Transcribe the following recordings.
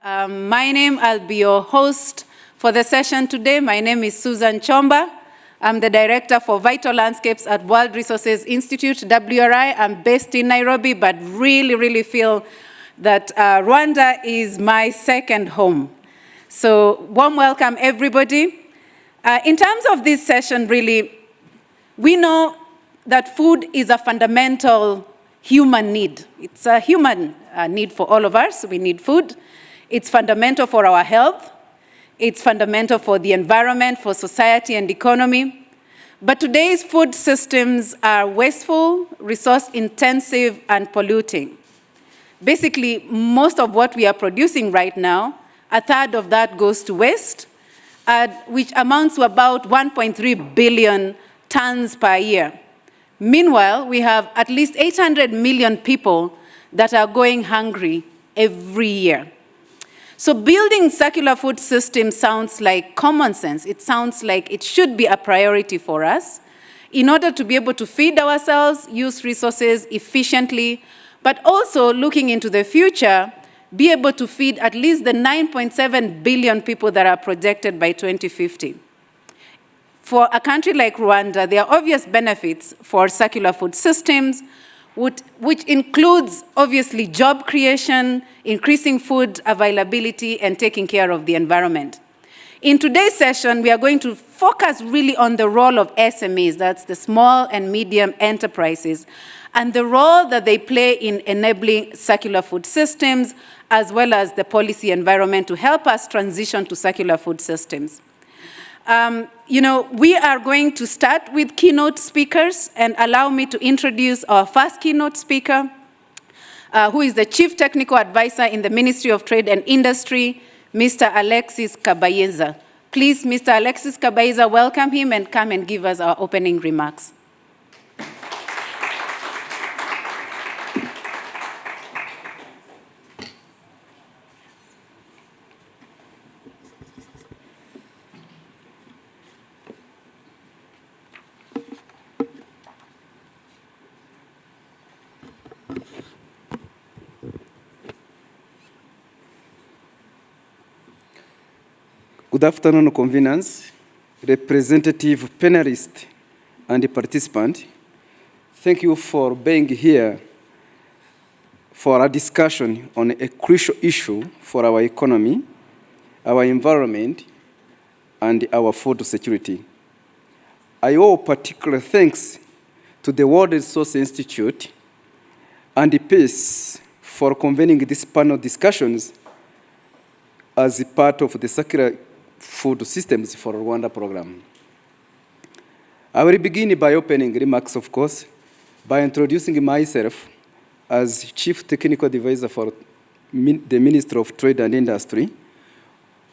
I'll be your host for the session today. My name is Susan Chomba. I'm the Director for Vital Landscapes at World Resources Institute, WRI. I'm based in Nairobi, but really feel that Rwanda is my second home. So warm welcome, everybody. In terms of this session, really, we know that food is a fundamental human need. It's a human need for all of us. We need food. It's fundamental for our health. It's fundamental for the environment, for society and economy. But today's food systems are wasteful, resource-intensive, and polluting. Basically, most of what we are producing right now, a third of that goes to waste, which amounts to about 1.3 billion tons per year. Meanwhile, we have at least 800 million people that are going hungry every year. So building circular food systems sounds like common sense. It sounds like it should be a priority for us in order to be able to feed ourselves, use resources efficiently, but also looking into the future, be able to feed at least the 9.7 billion people that are projected by 2050. For a country like Rwanda, there are obvious benefits for circular food systems, which includes, obviously, job creation, increasing food availability, and taking care of the environment. In today's session, we are going to focus really on the role of SMEs, that's the small and medium enterprises, and the role that they play in enabling circular food systems, as well as the policy environment to help us transition to circular food systems. We are going to start with keynote speakers, and allow me to introduce our first keynote speaker, who is the Chief Technical Advisor in the Ministry of Trade and Industry, Mr. Alexis Kabayeza. Please, Mr. Alexis Kabayeza, welcome him and come and give us our opening remarks. Good afternoon, conveners, representative panelists, and participants. Thank you for being here for a discussion on a crucial issue for our economy, our environment, and our food security. I owe particular thanks to the World Resources Institute and the PACE for convening this panel discussions as part of the Circular Food Systems for Rwanda program. I will begin by opening remarks, of course, by introducing myself as Chief Technical Advisor for the Ministry of Trade and Industry,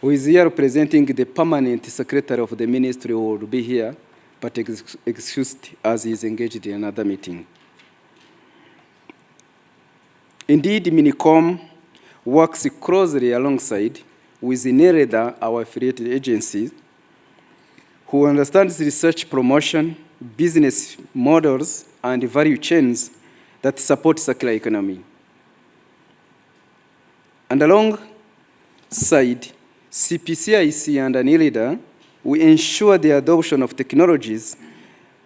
who is here representing the permanent secretary of the ministry who will be here, but excused as he is engaged in another meeting. Indeed, Minicom works closely alongside with NEREDA, our affiliated agency, who understands research promotion, business models, and value chains that support circular economy. And alongside CPCIC and NEREDA, we ensure the adoption of technologies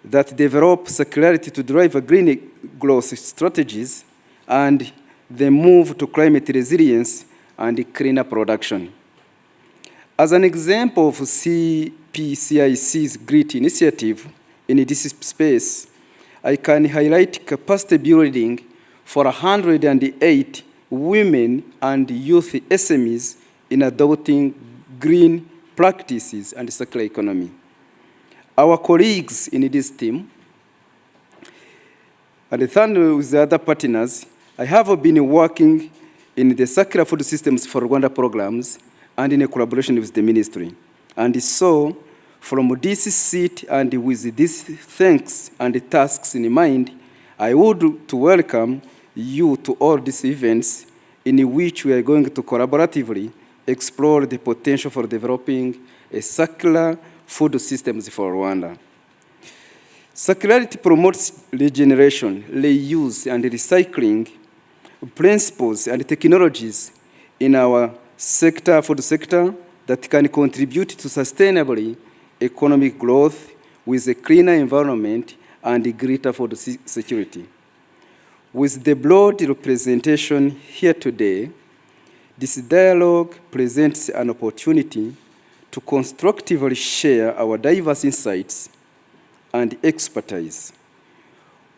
that develop circularity to drive green growth strategies and the move to climate resilience and cleaner production. As an example of CPCIC's great initiative in this space, I can highlight capacity building for 108 women and youth SMEs in adopting green practices and circular economy. Our colleagues in this team, and with the other partners, I have been working in the circular food systems for Rwanda programs and in a collaboration with the ministry. And so, from this seat and with these thanks and tasks in mind, I would to welcome you to all these events in which we are going to collaboratively explore the potential for developing a circular food systems for Rwanda. Circularity promotes regeneration, reuse, and recycling principles and technologies in our food sector that can contribute to sustainably economic growth with a cleaner environment and greater food security. With the broad representation here today, this dialogue presents an opportunity to constructively share our diverse insights and expertise.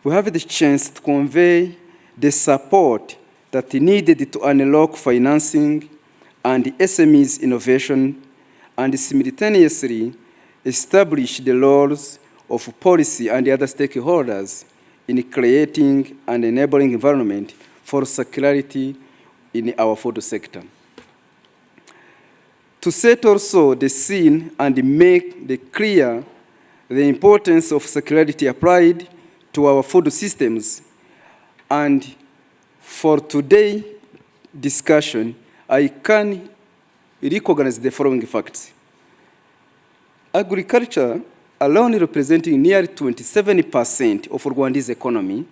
We have the chance to convey the support that is needed to unlock financing and SMEs innovation and simultaneously establish the roles of policy and other stakeholders in creating an enabling environment for circularity in our food sector. To set also the scene and make clear the importance of circularity applied to our food systems, and for today's discussion, I can recognize the following facts. Agriculture alone representing nearly 27% of Rwanda's economy,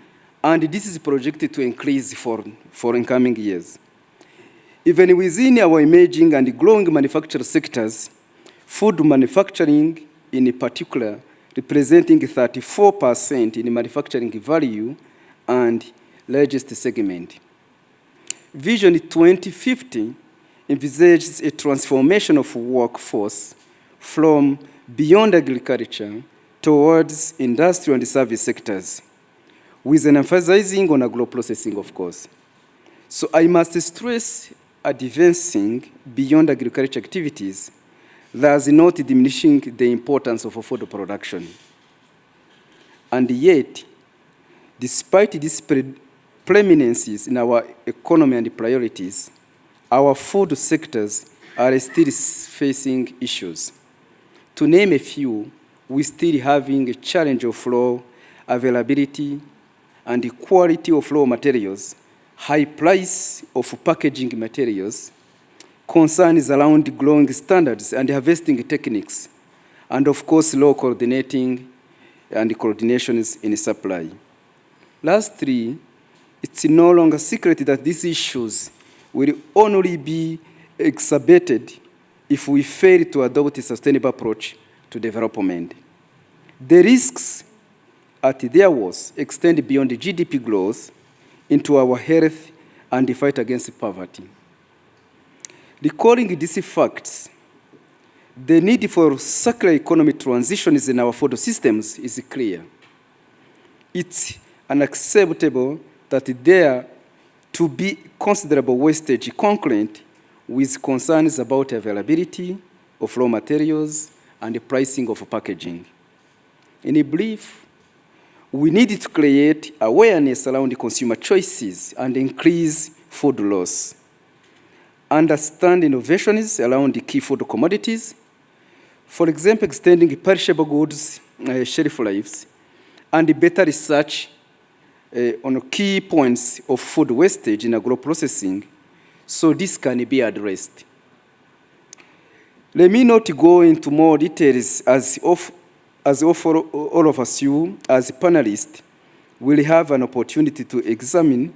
and this is projected to increase for incoming years. Even within our emerging and growing manufacturing sectors, food manufacturing in particular representing 34% in manufacturing value and largest segment. Vision 2050 envisages a transformation of workforce from beyond agriculture towards industrial and service sectors, with an emphasizing on agro-processing, of course. So I must stress advancing beyond agriculture activities, thus not diminishing the importance of food production. And yet, despite these preeminences in our economy and priorities, our food sectors are still facing issues. To name a few, we still having a challenge of raw availability and the quality of raw materials, high price of packaging materials, concerns around growing standards and harvesting techniques, and of course, low coordinating and coordinations in supply. Lastly, it's no longer secret that these issues will only be exacerbated if we fail to adopt a sustainable approach to development. The risks at their worst extend beyond the GDP growth into our health and the fight against poverty. Recalling these facts, the need for circular economy transitions in our food systems is clear. It's unacceptable that there to be considerable wastage concurrent with concerns about availability of raw materials and the pricing of packaging. In brief, we need to create awareness around consumer choices and increase food loss. Understand innovations around the key food commodities, for example, extending perishable goods shelf lives, and better research on key points of food wastage in agro-processing, so this can be addressed. Let me not go into more details as all of us, you as panelists, will have an opportunity to examine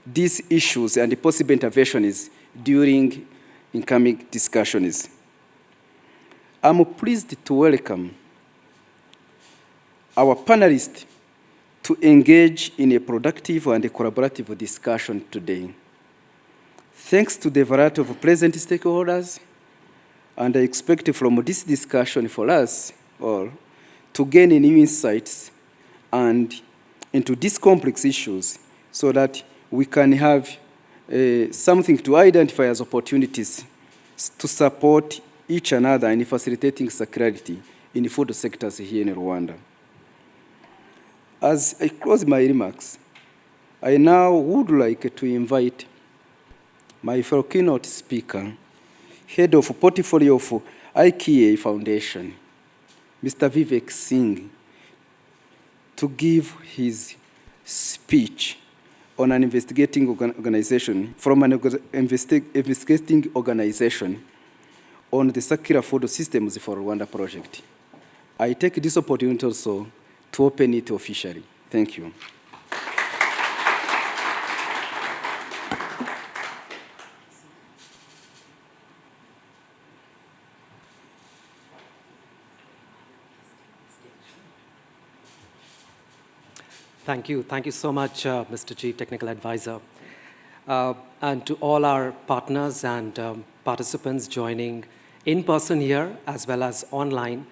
these issues and the possible interventions during incoming discussions. I'm pleased to welcome our panelists to engage in a productive and a collaborative discussion today. Thanks to the variety of present stakeholders, and I expect from this discussion for us all to gain new insights and into these complex issues so that we can have something to identify as opportunities to support each another in facilitating circularity in the food sectors here in Rwanda. As I close my remarks, I now would like to invite my fellow keynote speaker, head of portfolio of IKEA Foundation, Mr. Vivek Singh, to give his speech on an investigating organization, from an investigating organization on the circular food systems for Rwanda project. I take this opportunity also to open it officially. Thank you. Thank you. Thank you so much, Mr. Chief Technical Advisor. And to all our partners and participants joining in person here as well as online,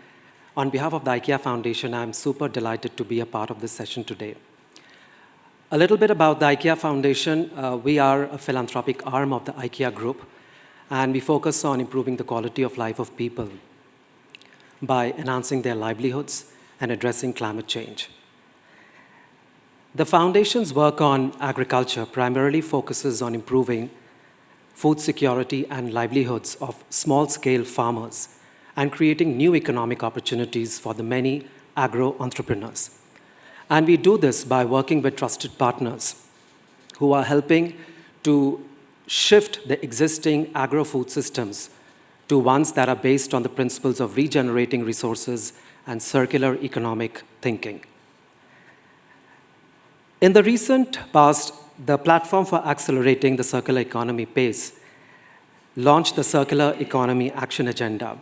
on behalf of the IKEA Foundation, I'm super delighted to be a part of this session today. A little bit about the IKEA Foundation. We are a philanthropic arm of the IKEA Group, and we focus on improving the quality of life of people by enhancing their livelihoods and addressing climate change. The foundation's work on agriculture primarily focuses on improving food security and livelihoods of small-scale farmers and creating new economic opportunities for the many agro-entrepreneurs. And we do this by working with trusted partners who are helping to shift the existing agro-food systems to ones that are based on the principles of regenerating resources and circular economic thinking. In the recent past, the platform for accelerating the circular economy PACE launched the Circular Economy Action Agenda,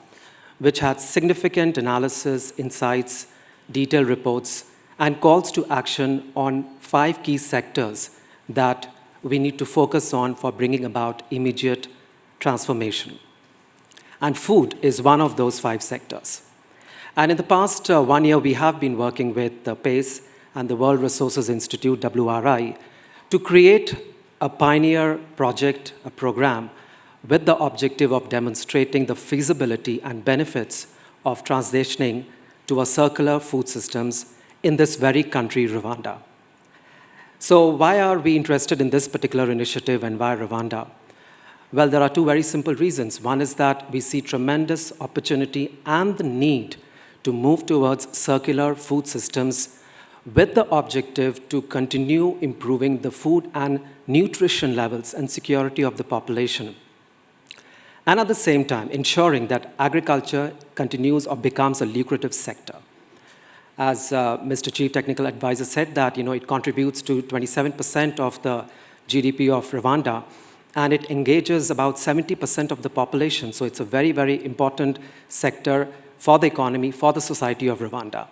which had significant analysis, insights, detailed reports, and calls to action on 5 key sectors that we need to focus on for bringing about immediate transformation. And food is one of those 5 sectors. And in the past 1 year, we have been working with the PACE and the World Resources Institute, WRI, to create a pioneer project, a program, with the objective of demonstrating the feasibility and benefits of transitioning to a circular food systems in this very country, Rwanda. So why are we interested in this particular initiative and why Rwanda? Well, there are 2 very simple reasons. One is that we see tremendous opportunity and the need to move towards circular food systems with the objective to continue improving the food and nutrition levels and security of the population. And at the same time, ensuring that agriculture continues or becomes a lucrative sector. As Mr. Chief Technical Advisor said that, it contributes to 27% of the GDP of Rwanda, and it engages about 70% of the population. So it's a very, very important sector for the economy, for the society of Rwanda.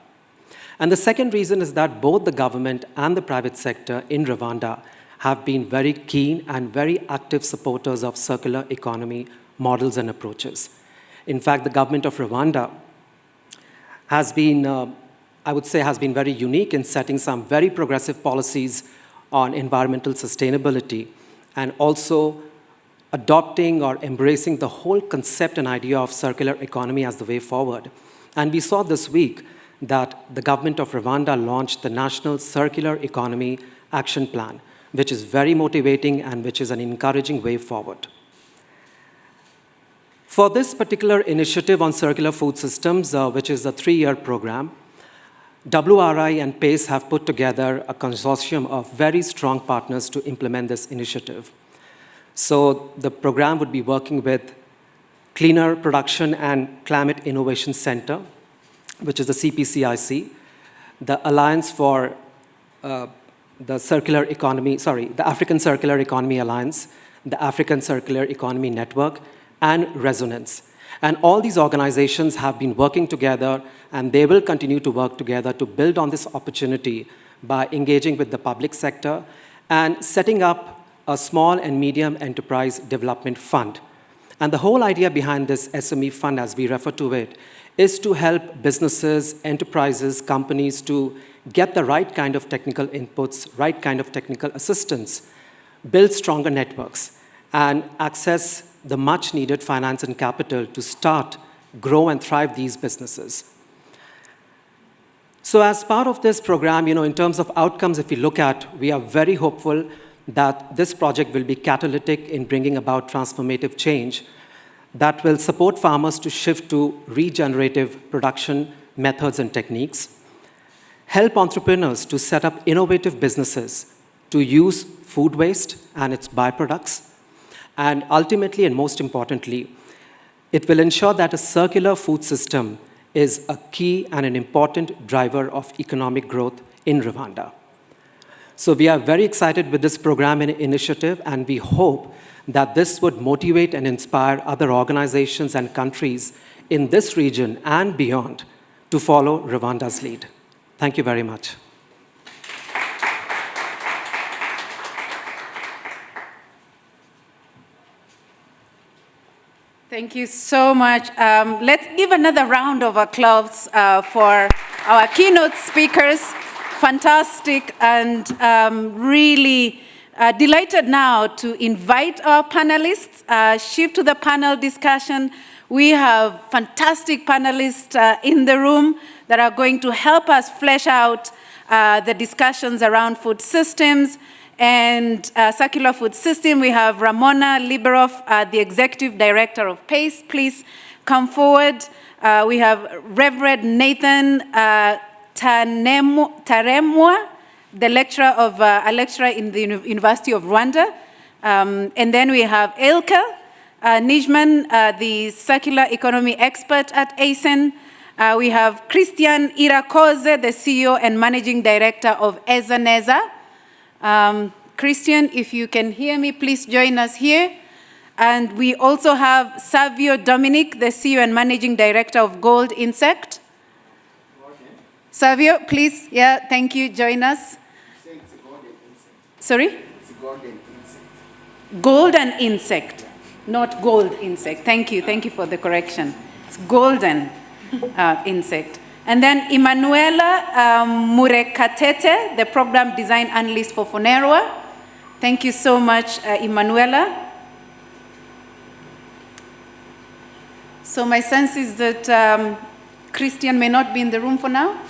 And the second reason is that both the government and the private sector in Rwanda have been very keen and very active supporters of circular economy models and approaches. In fact, the government of Rwanda has been, I would say, has been very unique in setting some very progressive policies on environmental sustainability and also adopting or embracing the whole concept and idea of circular economy as the way forward. And we saw this week that the government of Rwanda launched the National Circular Economy Action Plan, which is very motivating and which is an encouraging way forward. For this particular initiative on circular food systems, which is a 3-year program, WRI and PACE have put together a consortium of very strong partners to implement this initiative. So the program would be working with Cleaner Production and Climate Innovation Center, which is the CPCIC, the Alliance for the Circular Economy, the African Circular Economy Alliance, the African Circular Economy Network, and Resonance. And all these organizations have been working together, and they will continue to work together to build on this opportunity by engaging with the public sector and setting up a small and medium enterprise development fund. And the whole idea behind this SME fund, as we refer to it, is to help businesses, enterprises, companies to get the right kind of technical inputs, right kind of technical assistance, build stronger networks, and access the much-needed finance and capital to start, grow, and thrive these businesses. So as part of this program, in terms of outcomes, if we look at, we are very hopeful that this project will be catalytic in bringing about transformative change that will support farmers to shift to regenerative production methods and techniques, help entrepreneurs to set up innovative businesses to use food waste and its byproducts, and ultimately, and most importantly, it will ensure that a circular food system is a key and an important driver of economic growth in Rwanda. So we are very excited with this program and initiative, and we hope that this would motivate and inspire other organizations and countries in this region and beyond to follow Rwanda's lead. Thank you very much. Thank you so much. Let's give another round of applause for our keynote speakers. Fantastic, and really delighted now to invite our panelists. Shift to the panel discussion. We have fantastic panelists in the room that are going to help us flesh out the discussions around food systems and circular food system. We have Ramona Liberoff, the Executive Director of PACE. Please come forward. We have Reverend Nathan Taremwa, the lecturer in the University of Rwanda. And then we have Elke Nijman, the circular economy expert at ASEN. We have Christian Irakoze, the CEO and Managing Director of Ezeneza. Christian, if you can hear me, please join us here. And we also have Savio Dominic, the CEO and Managing Director of Gold Insect. Savio, please, thank you, join us. It's a golden insect. Sorry? It's a golden insect. Golden insect, not gold insect. Thank you for the correction. It's golden insect. And then Emanuela Murekatete, the Program Design Analyst for Fonerwa. Thank you so much, Emanuela. So my sense is that Christian may not be in the room for now.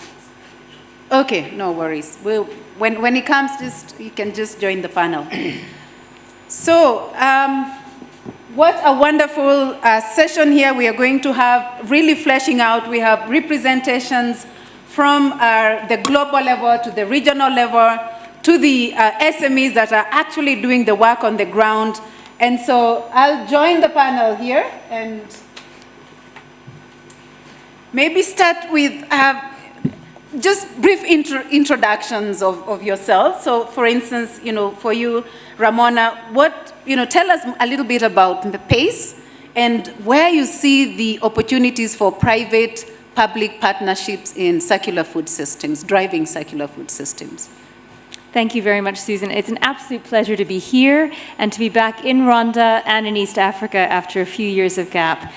Okay, no worries. When he comes, you can just join the panel. So, what a wonderful session here we are going to have, really fleshing out. We have representations from the global level to the regional level to the SMEs that are actually doing the work on the ground. And so I'll join the panel here and maybe start with just brief introductions of yourself. So for instance, for you, Ramona, tell us a little bit about the PACE and where you see the opportunities for private-public partnerships in circular food systems, driving circular food systems. Thank you very much, Susan. It's an absolute pleasure to be here and to be back in Rwanda and in East Africa after a few years of gap.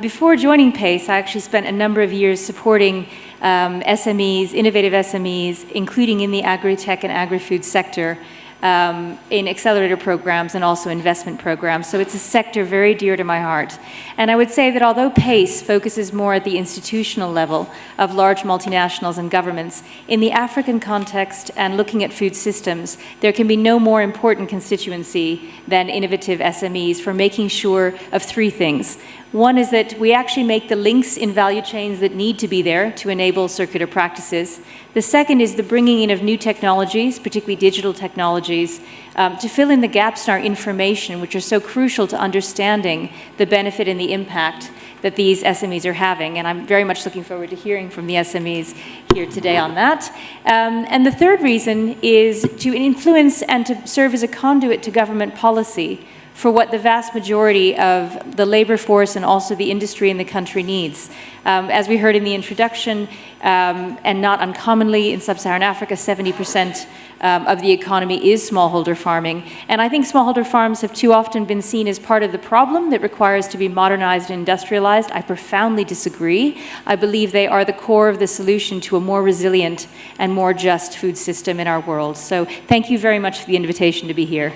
Before joining PACE, I actually spent a number of years supporting SMEs, innovative SMEs, including in the agri-tech and agri-food sector, in accelerator programs and also investment programs. So it's a sector very dear to my heart. And I would say that although PACE focuses more at the institutional level of large multinationals and governments, in the African context and looking at food systems, there can be no more important constituency than innovative SMEs for making sure of three things. One is that we actually make the links in value chains that need to be there to enable circular practices. The second is the bringing in of new technologies, particularly digital technologies, to fill in the gaps in our information, which are so crucial to understanding the benefit and the impact that these SMEs are having. And I'm very much looking forward to hearing from the SMEs here today on that. And the third reason is to influence and to serve as a conduit to government policy for what the vast majority of the labor force and also the industry in the country needs. As we heard in the introduction, and not uncommonly in sub-Saharan Africa, 70% of the economy is smallholder farming. And I think smallholder farms have too often been seen as part of the problem that requires to be modernized and industrialized. I profoundly disagree. I believe they are the core of the solution to a more resilient and more just food system in our world. So thank you very much for the invitation to be here.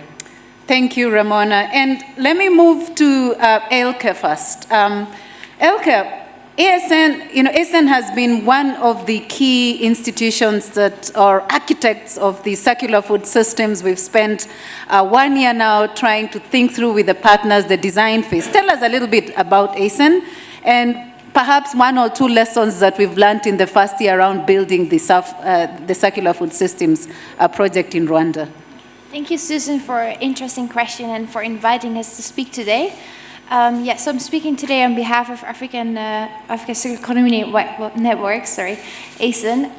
Thank you, Ramona. And let me move to Elke first. Elke, ASEN has been one of the key institutions that are architects of the circular food systems. We've spent 1 year now trying to think through with the partners the design phase. Tell us a little bit about ASEN and perhaps 1 or 2 lessons that we've learned in the first year around building the circular food systems project in Rwanda. Thank you, Susan, for an interesting question and for inviting us to speak today. So I'm speaking today on behalf of African Circular Economy Network, ASEN.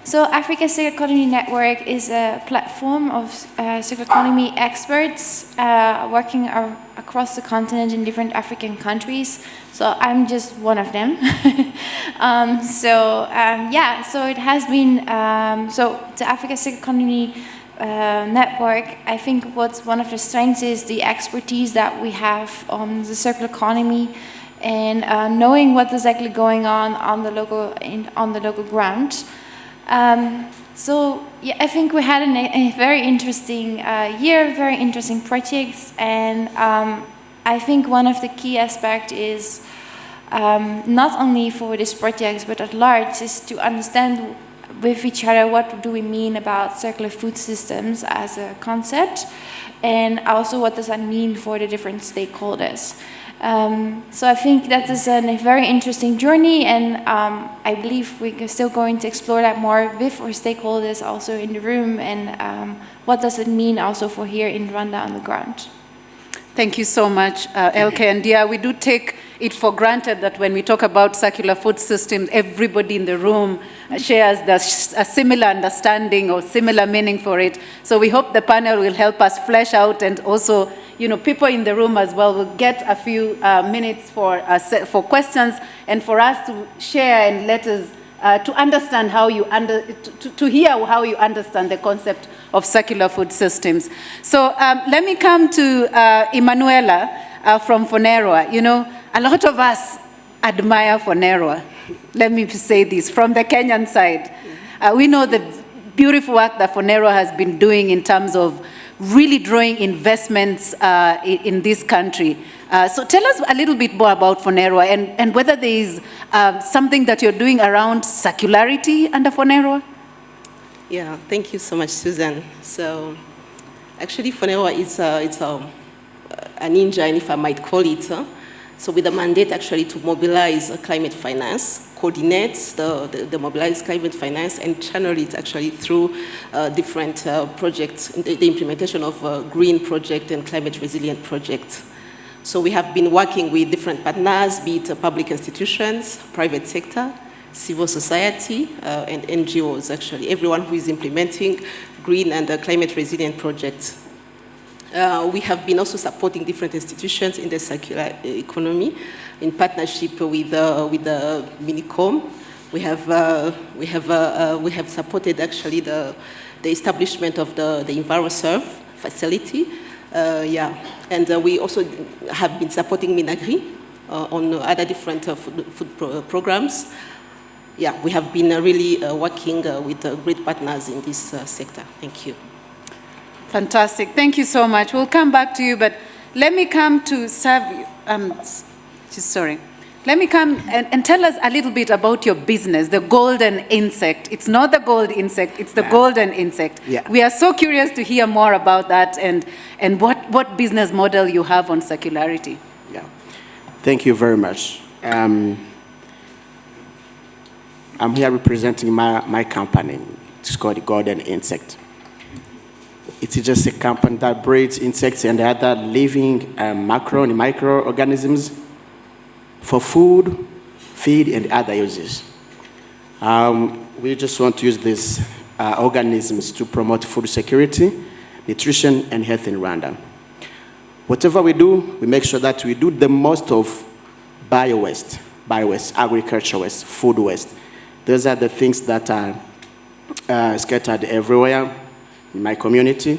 So Africa Circular Economy Network is a platform of circular economy experts working across the continent in different African countries. So I'm just one of them. So it has been, so the Africa Circular Economy network, I think what's one of the strengths is the expertise that we have on the circular economy and knowing what is actually going on the local ground. So yeah, I think we had a very interesting year, very interesting projects, and I think one of the key aspects is not only for these projects but at large is to understand with each other what do we mean about circular food systems as a concept, and also what does that mean for the different stakeholders. So I think that is a very interesting journey, and I believe we're still going to explore that more with our stakeholders also in the room, and what does it mean also for here in Rwanda on the ground. Thank you so much, Elke and Dia. We do take it for granted that when we talk about circular food systems, everybody in the room shares a similar understanding or similar meaning for it. So we hope the panel will help us flesh out, and also, people in the room as well will get a few minutes for questions and for us to share and let us to understand how you to hear how you understand the concept of circular food systems. So let me come to Emanuela from FONERWA. A lot of us admire FONERWA. Let me say this from the Kenyan side. We know the beautiful work that FONERWA has been doing in terms of really drawing investments in this country. So tell us a little bit more about FONERWA and whether there is something that you're doing around circularity under FONERWA. Yeah, thank you so much, Susan. So actually FONERWA is an engine, if I might call it. So with a mandate actually to mobilize climate finance, coordinate the mobilized climate finance and channel it actually through different projects, the implementation of green project and climate resilient projects. So we have been working with different partners, be it public institutions, private sector, civil society, and NGOs actually, everyone who is implementing green and climate resilient projects. We have been also supporting different institutions in the circular economy in partnership with the Minicom. We have supported actually the establishment of the EnviroServe facility. And we also have been supporting Minagri on other different food programs. Yeah, we have been really working with great partners in this sector. Thank you. Fantastic. Thank you so much. We'll come back to you, but let me come to Let me come and tell us a little bit about your business, the golden insect. It's not the gold insect, it's the golden insect. Yeah. We are so curious to hear more about that and what business model you have on circularity. Yeah. Thank you very much. I'm here representing my company. It's called the Golden Insect. It's just a company that breeds insects and other living macro and microorganisms for food, feed, and other uses. We just want to use these organisms to promote food security, nutrition, and health in Rwanda. Whatever we do, we make sure that we do the most of bio-waste, agriculture waste, food waste. Those are the things that are scattered everywhere in my community,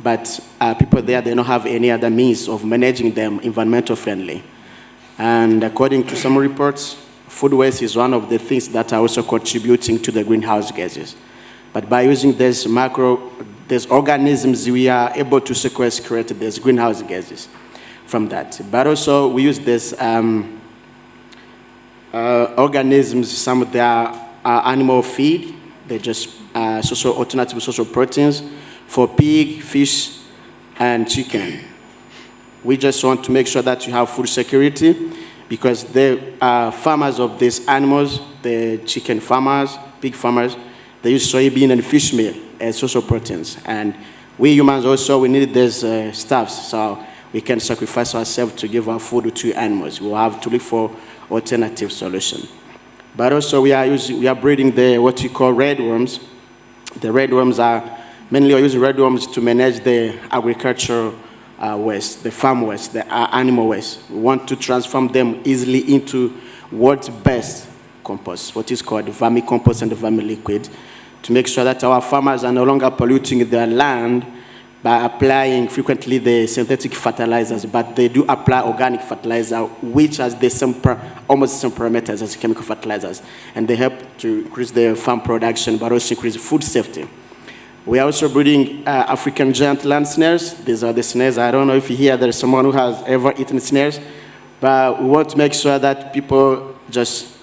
but people there, they don't have any other means of managing them environmental friendly. And according to some reports, food waste is one of the things that are also contributing to the greenhouse gases. But by using these organisms, we are able to sequestrate these greenhouse gases from that. But also we use these organisms, some of their animal feed, they're just alternative social proteins for pig, fish, and chicken. We just want to make sure that you have food security because the farmers of these animals, the chicken farmers, pig farmers, they use soybean and fish meal as social proteins. And we humans also, we need these stuffs, so we can sacrifice ourselves to give our food to animals. We'll have to look for alternative solution. But also we are breeding what we call red worms. The red worms are, mainly we use red worms to manage the agricultural waste, the farm waste, the animal waste. We want to transform them easily into world's best compost, what is called vermicompost and vermiliquid, to make sure that our farmers are no longer polluting their land by applying frequently the synthetic fertilizers, but they do apply organic fertilizer, which has the same almost the same parameters as chemical fertilizers, and they help to increase the farm production, but also increase food safety. We are also breeding African giant land snares. These are the snares. I don't know if here there's someone who has ever eaten snares, but we want to make sure that people just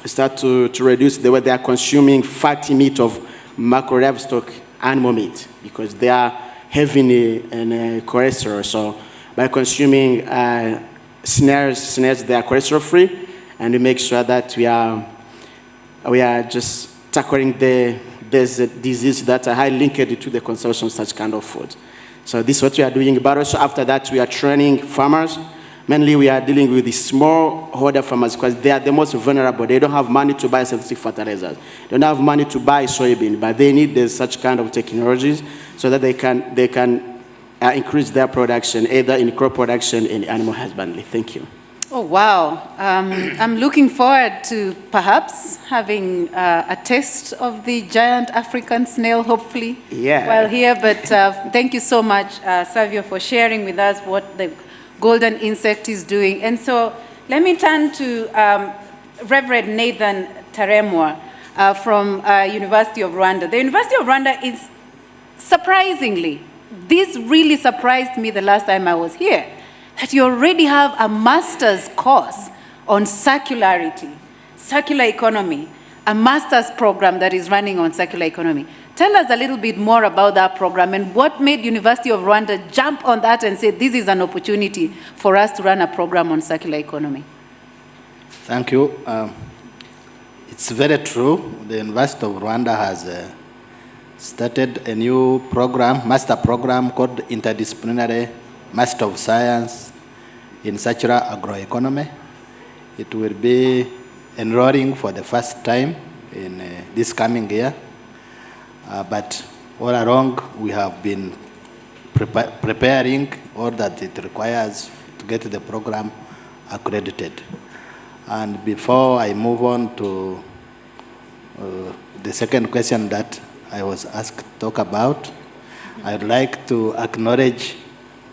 start to reduce the way they are consuming fatty meat of macro livestock animal meat, because they are heavy in cholesterol. So by consuming snares, they are cholesterol free, and we make sure that we are just tackling these diseases that are highly linked to the consumption of such kind of food. So this is what we are doing, but also after that we are training farmers. Mainly we are dealing with the smallholder farmers because they are the most vulnerable. They don't have money to buy synthetic fertilizers. They don't have money to buy soybean, but they need such kind of technologies so that they can increase their production, either in crop production and animal husbandry. Thank you. Oh, wow. I'm looking forward to perhaps having a taste of the giant African snail, hopefully, while here. But thank you so much, Savio, for sharing with us what the golden insect is doing. And so let me turn to Reverend Nathan Taremwa from University of Rwanda. The University of Rwanda is surprisingly, this really surprised me the last time I was here, that you already have a master's course on circularity, circular economy, a master's program that is running on circular economy. Tell us a little bit more about that program and what made University of Rwanda jump on that and say this is an opportunity for us to run a program on circular economy. Thank you. It's very true. The University of Rwanda has started a new program, master program called Interdisciplinary Master of Science in Circular Agroeconomy. It will be enrolling for the first time in this coming year. But all along, we have been preparing all that it requires to get the program accredited. And before I move on to the second question that I was asked to talk about, I would like to acknowledge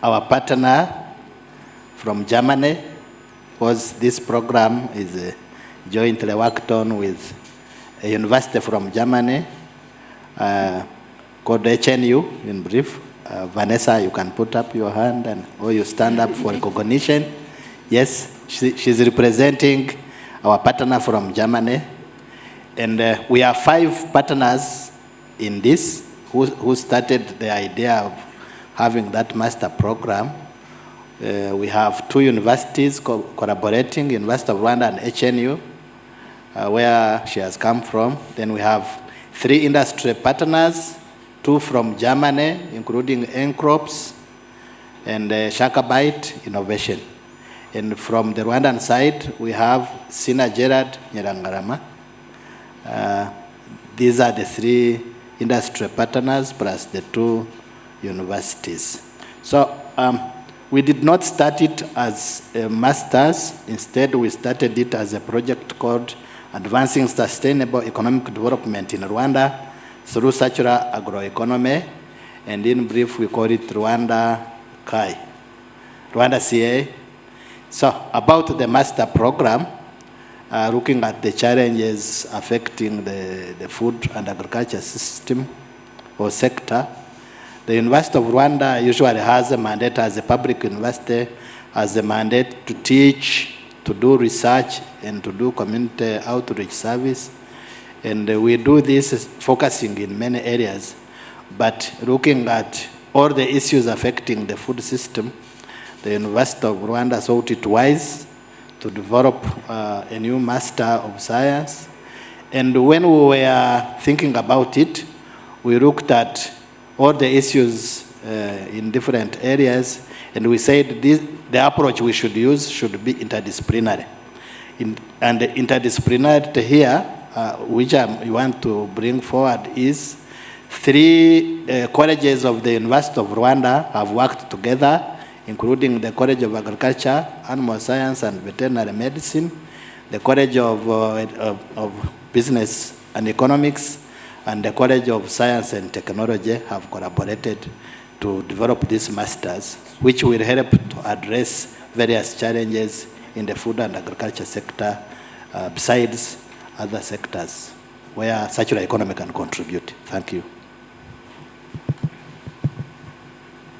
our partner from Germany, because this program is jointly worked on with a university from Germany, called HNU in brief. Vanessa, you can put up your hand or you stand up for recognition. Yes, she's representing our partner from Germany. And we are 5 partners in this who started the idea of having that master program. We have 2 universities collaborating, University of Rwanda and HNU, where she has come from. Then we have 3 industry partners, 2 from Germany, including Encrops and Shakabite Innovation. And from the Rwandan side, we have Sina Gerard Nyirangarama. These are the 3 industry partners plus the 2 universities. So we did not start it as a master's. Instead, we started it as a project called Advancing Sustainable Economic Development in Rwanda through Circular Agroeconomy, and in brief, we call it Rwanda CAI, Rwanda CA. So about the master program, looking at the challenges affecting the food and agriculture system or sector, the University of Rwanda usually has a mandate as a public university, has a mandate to teach, to do research, and to do community outreach service. And we do this focusing in many areas, but looking at all the issues affecting the food system, the University of Rwanda thought it wise to develop a new Master of Science. And when we were thinking about it, we looked at all the issues in different areas, and we said the approach we should use should be interdisciplinary. And the interdisciplinarity here, which I want to bring forward, is 3 colleges of the University of Rwanda have worked together, including the College of Agriculture, Animal Science and Veterinary Medicine, the College of Business and Economics, and the College of Science and Technology have collaborated to develop these masters, which will help to address various challenges in the food and agriculture sector, besides other sectors where circular economy can contribute. Thank you.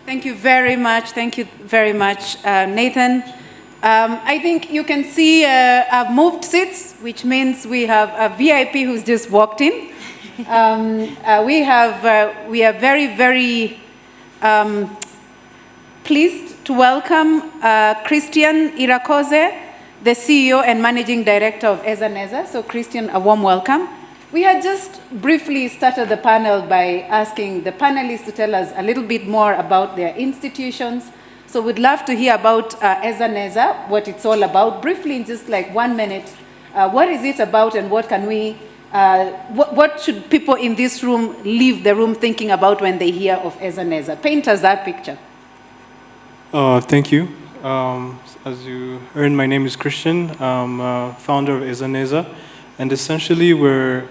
Thank you very much. Thank you very much, Nathan. I think you can see I've moved seats, which means we have a VIP who's just walked in. We are very, very pleased to welcome Christian Irakoze, the CEO and Managing Director of Ezaneza. So Christian, a warm welcome. We had just briefly started the panel by asking the panelists to tell us a little bit more about their institutions. So we'd love to hear about Ezaneza, what it's all about, briefly in just like 1 minute. What is it about, and what can we, what should people in this room leave the room thinking about when they hear of Ezaneza? Paint us that picture. Thank you. As you heard, my name is Christian. I'm founder of Ezaneza, and essentially we're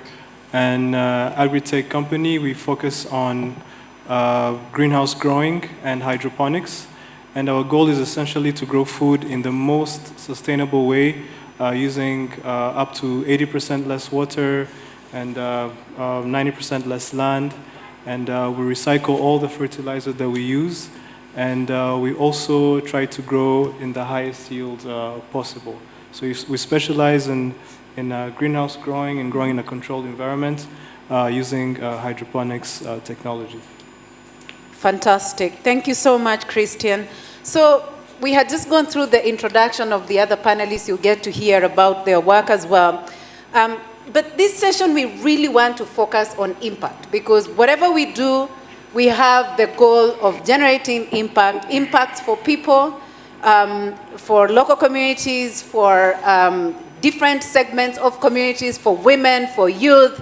an agri-tech company. We focus on greenhouse growing and hydroponics, and our goal is essentially to grow food in the most sustainable way, using up to 80% less water and 90% less land, and we recycle all the fertilizer that we use. And we also try to grow in the highest yield possible. So we specialize in greenhouse growing and growing in a controlled environment using hydroponics technology. Fantastic. Thank you so much, Christian. So we had just gone through the introduction of the other panelists. You'll get to hear about their work as well. But this session, we really want to focus on impact, because whatever we do, we have the goal of generating impacts for people, for local communities, for different segments of communities, for women, for youth,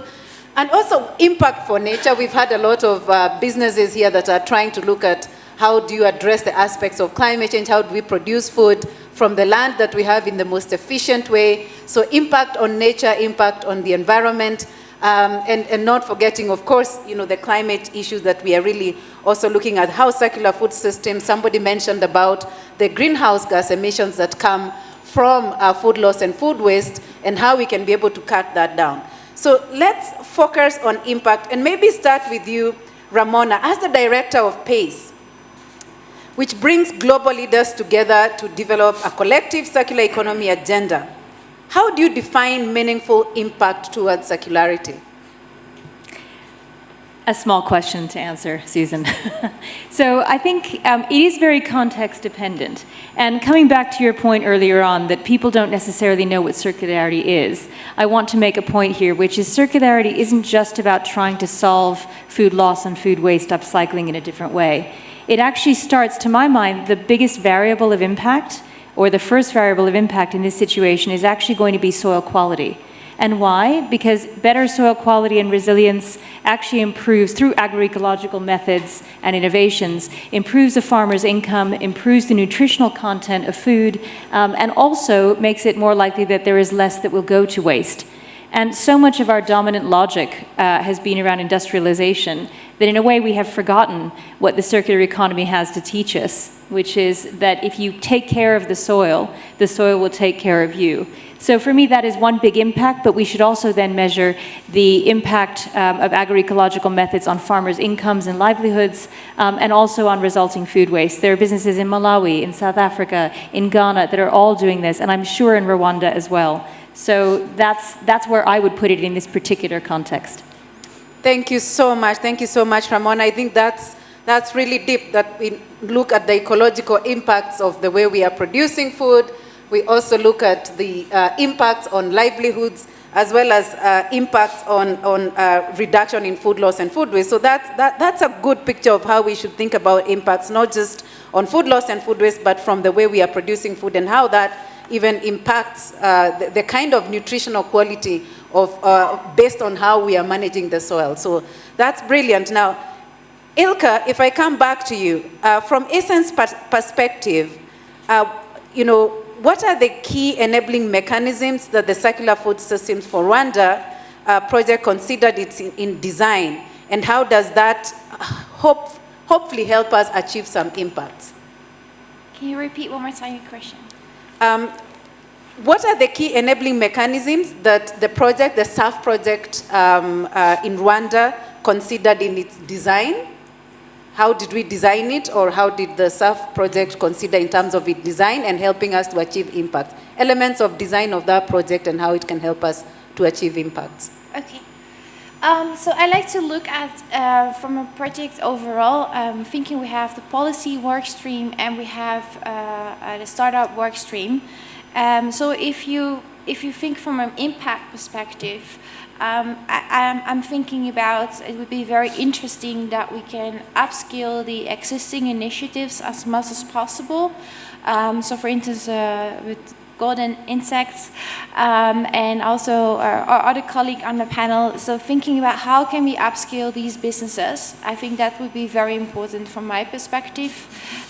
and also impact for nature. We've had a lot of businesses here that are trying to look at how do you address the aspects of climate change, how do we produce food from the land that we have in the most efficient way. So impact on nature, impact on the environment, and not forgetting, of course, the climate issues that we are really also looking at, how circular food systems, somebody mentioned about the greenhouse gas emissions that come from food loss and food waste, and how we can be able to cut that down. So let's focus on impact, and maybe start with you, Ramona, as the director of PACE, which brings global leaders together to develop a collective circular economy agenda. How do you define meaningful impact towards circularity? A small question to answer, Susan. So I think it is very context dependent. And coming back to your point earlier on that people don't necessarily know what circularity is, I want to make a point here, which is circularity isn't just about trying to solve food loss and food waste upcycling in a different way. It actually starts, to my mind, the biggest variable of impact, or the first variable of impact in this situation, is actually going to be soil quality. And why? Because better soil quality and resilience actually improves, through agroecological methods and innovations, improves the farmer's income, improves the nutritional content of food, and also makes it more likely that there is less that will go to waste. And so much of our dominant logic has been around industrialization that in a way we have forgotten what the circular economy has to teach us, which is that if you take care of the soil will take care of you. So for me, that is one big impact, but we should also then measure the impact of agroecological methods on farmers' incomes and livelihoods, and also on resulting food waste. There are businesses in Malawi, in South Africa, in Ghana that are all doing this, and I'm sure in Rwanda as well. So that's where I would put it in this particular context. Thank you so much. Thank you so much, Ramona. I think that's really deep, that we look at the ecological impacts of the way we are producing food. We also look at the impacts on livelihoods, as well as impacts on reduction in food loss and food waste. So that's a good picture of how we should think about impacts, not just on food loss and food waste, but from the way we are producing food, and how that even impacts the kind of nutritional quality of based on how we are managing the soil. So that's brilliant. Now, Ilka, if I come back to you, from Essence perspective, what are the key enabling mechanisms that the circular food systems for Rwanda project considered it in design, and how does that hopefully help us achieve some impacts? Can you repeat one more time your question? What are the key enabling mechanisms that the project, the SAF project in Rwanda, considered in its design? How did we design it, or how did the SAF project consider in terms of its design and helping us to achieve impact? Elements of design of that project and how it can help us to achieve impacts. Okay. So I like to look at, from a project overall, thinking we have the policy work stream and we have the startup work stream. So if you think from an impact perspective, I'm thinking about, it would be very interesting that we can upskill the existing initiatives as much as possible. So for instance, with golden insects, and also our other colleague on the panel. So thinking about how can we upscale these businesses, I think that would be very important from my perspective.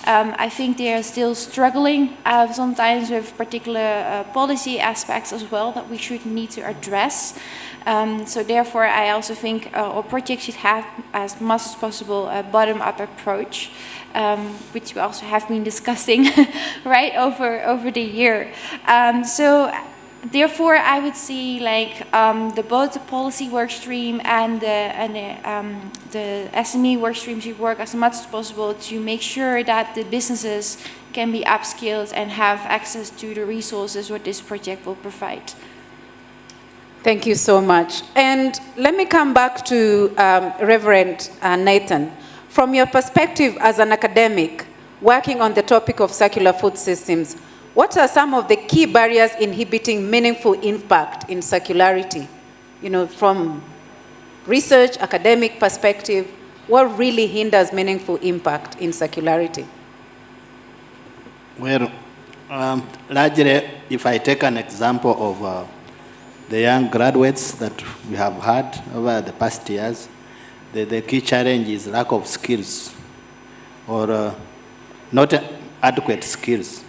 I think they are still struggling sometimes with particular policy aspects as well that we should need to address. So therefore, I also think our project should have as much as possible a bottom-up approach, which we also have been discussing right over the year. So therefore, I would see like both the policy work stream and the SME work stream should work as much as possible to make sure that the businesses can be upskilled and have access to the resources what this project will provide. Thank you so much. And let me come back to Reverend Nathan. From your perspective as an academic working on the topic of circular food systems, what are some of the key barriers inhibiting meaningful impact in circularity? You know, from research, academic perspective, what really hinders meaningful impact in circularity? Well, largely, if I take an example of the young graduates that we have had over the past years, the key challenge is lack of skills or not adequate skills.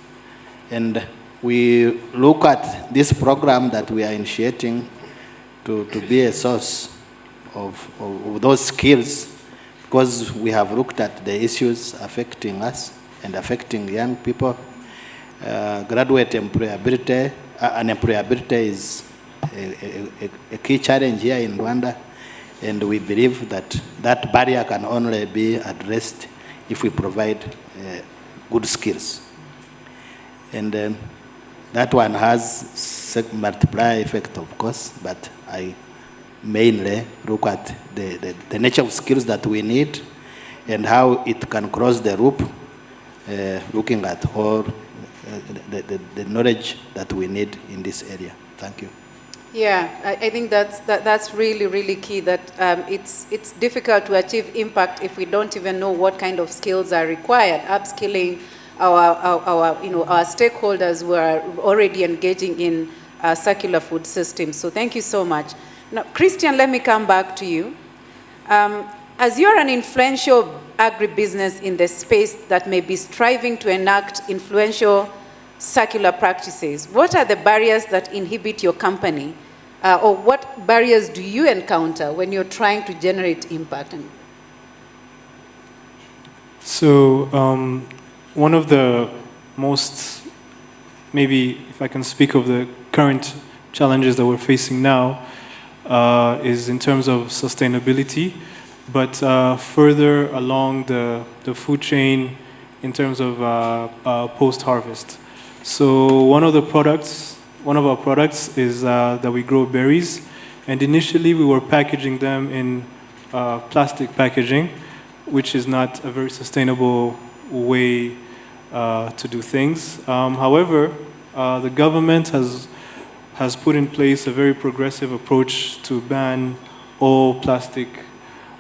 And we look at this program that we are initiating to be a source of those skills, because we have looked at the issues affecting us and affecting young people. Graduate employability, unemployability is a key challenge here in Rwanda, and we believe that that barrier can only be addressed if we provide good skills. And that one has multiply effect, of course, but I mainly look at the nature of skills that we need and how it can cross the loop, looking at all the knowledge that we need in this area. Thank you. Yeah, I think that's really, really key, that it's difficult to achieve impact if we don't even know what kind of skills are required. Upskilling our stakeholders who are already engaging in circular food systems. So thank you so much. Now, Christian, let me come back to you. As you're an influential agribusiness in the space that may be striving to enact influential circular practices, what are the barriers that inhibit your company? Or what barriers do you encounter when you're trying to generate impact? So one of the most, maybe if I can speak of the current challenges that we're facing now, is in terms of sustainability, but further along the food chain in terms of post-harvest. So one of our products is that we grow berries, and initially we were packaging them in plastic packaging, which is not a very sustainable way to do things. However, the government has put in place a very progressive approach to ban all plastic,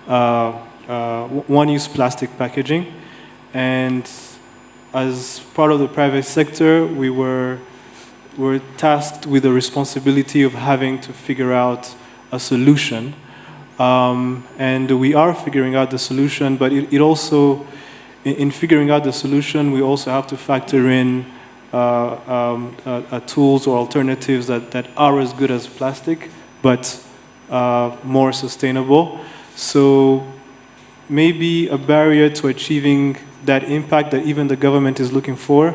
one-use plastic packaging, and as part of the private sector, we were tasked with the responsibility of having to figure out a solution. And we are figuring out the solution, but it also, in figuring out the solution, we also have to factor in tools or alternatives that are as good as plastic, but more sustainable. So maybe a barrier to achieving that impact that even the government is looking for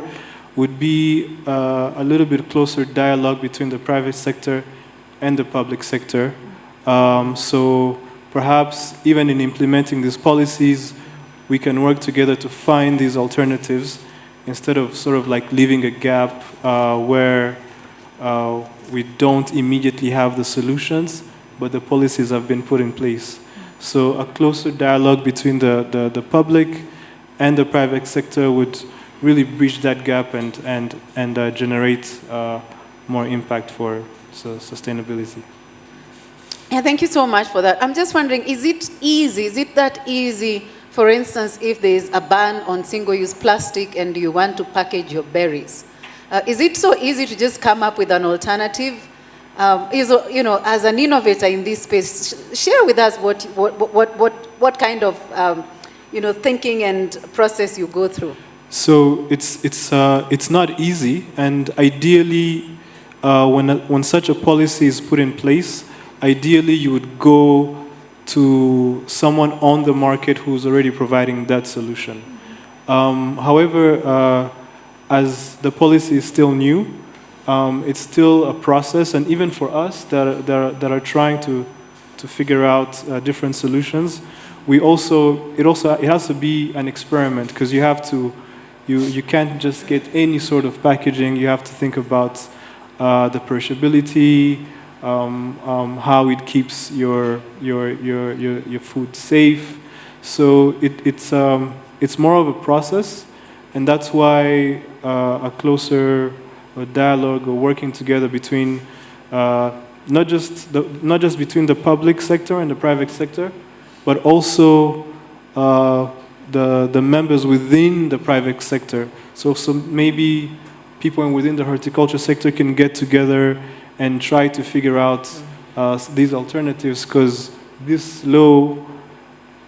would be a little bit closer dialogue between the private sector and the public sector. So perhaps even in implementing these policies, we can work together to find these alternatives instead of sort of like leaving a gap where we don't immediately have the solutions, but the policies have been put in place. So a closer dialogue between the public and the private sector would really bridge that gap and generate more impact for sustainability. Yeah, thank you so much for that. I'm just wondering, is it easy? Is it that easy, for instance, if there is a ban on single-use plastic and you want to package your berries? Is it so easy to just come up with an alternative? As an innovator in this space, share with us what kind of thinking and process you go through. So it's not easy, and ideally, when such a policy is put in place, ideally you would go to someone on the market who's already providing that solution. However, as the policy is still new, it's still a process, and even for us that are trying to figure out different solutions, it has to be an experiment, because you can't just get any sort of packaging. You have to think about the perishability, how it keeps your food safe. So it's more of a process, and that's why a closer dialogue or working together between not just between the public sector and the private sector, but also the members within the private sector. So maybe people within the horticulture sector can get together and try to figure out these alternatives, because this law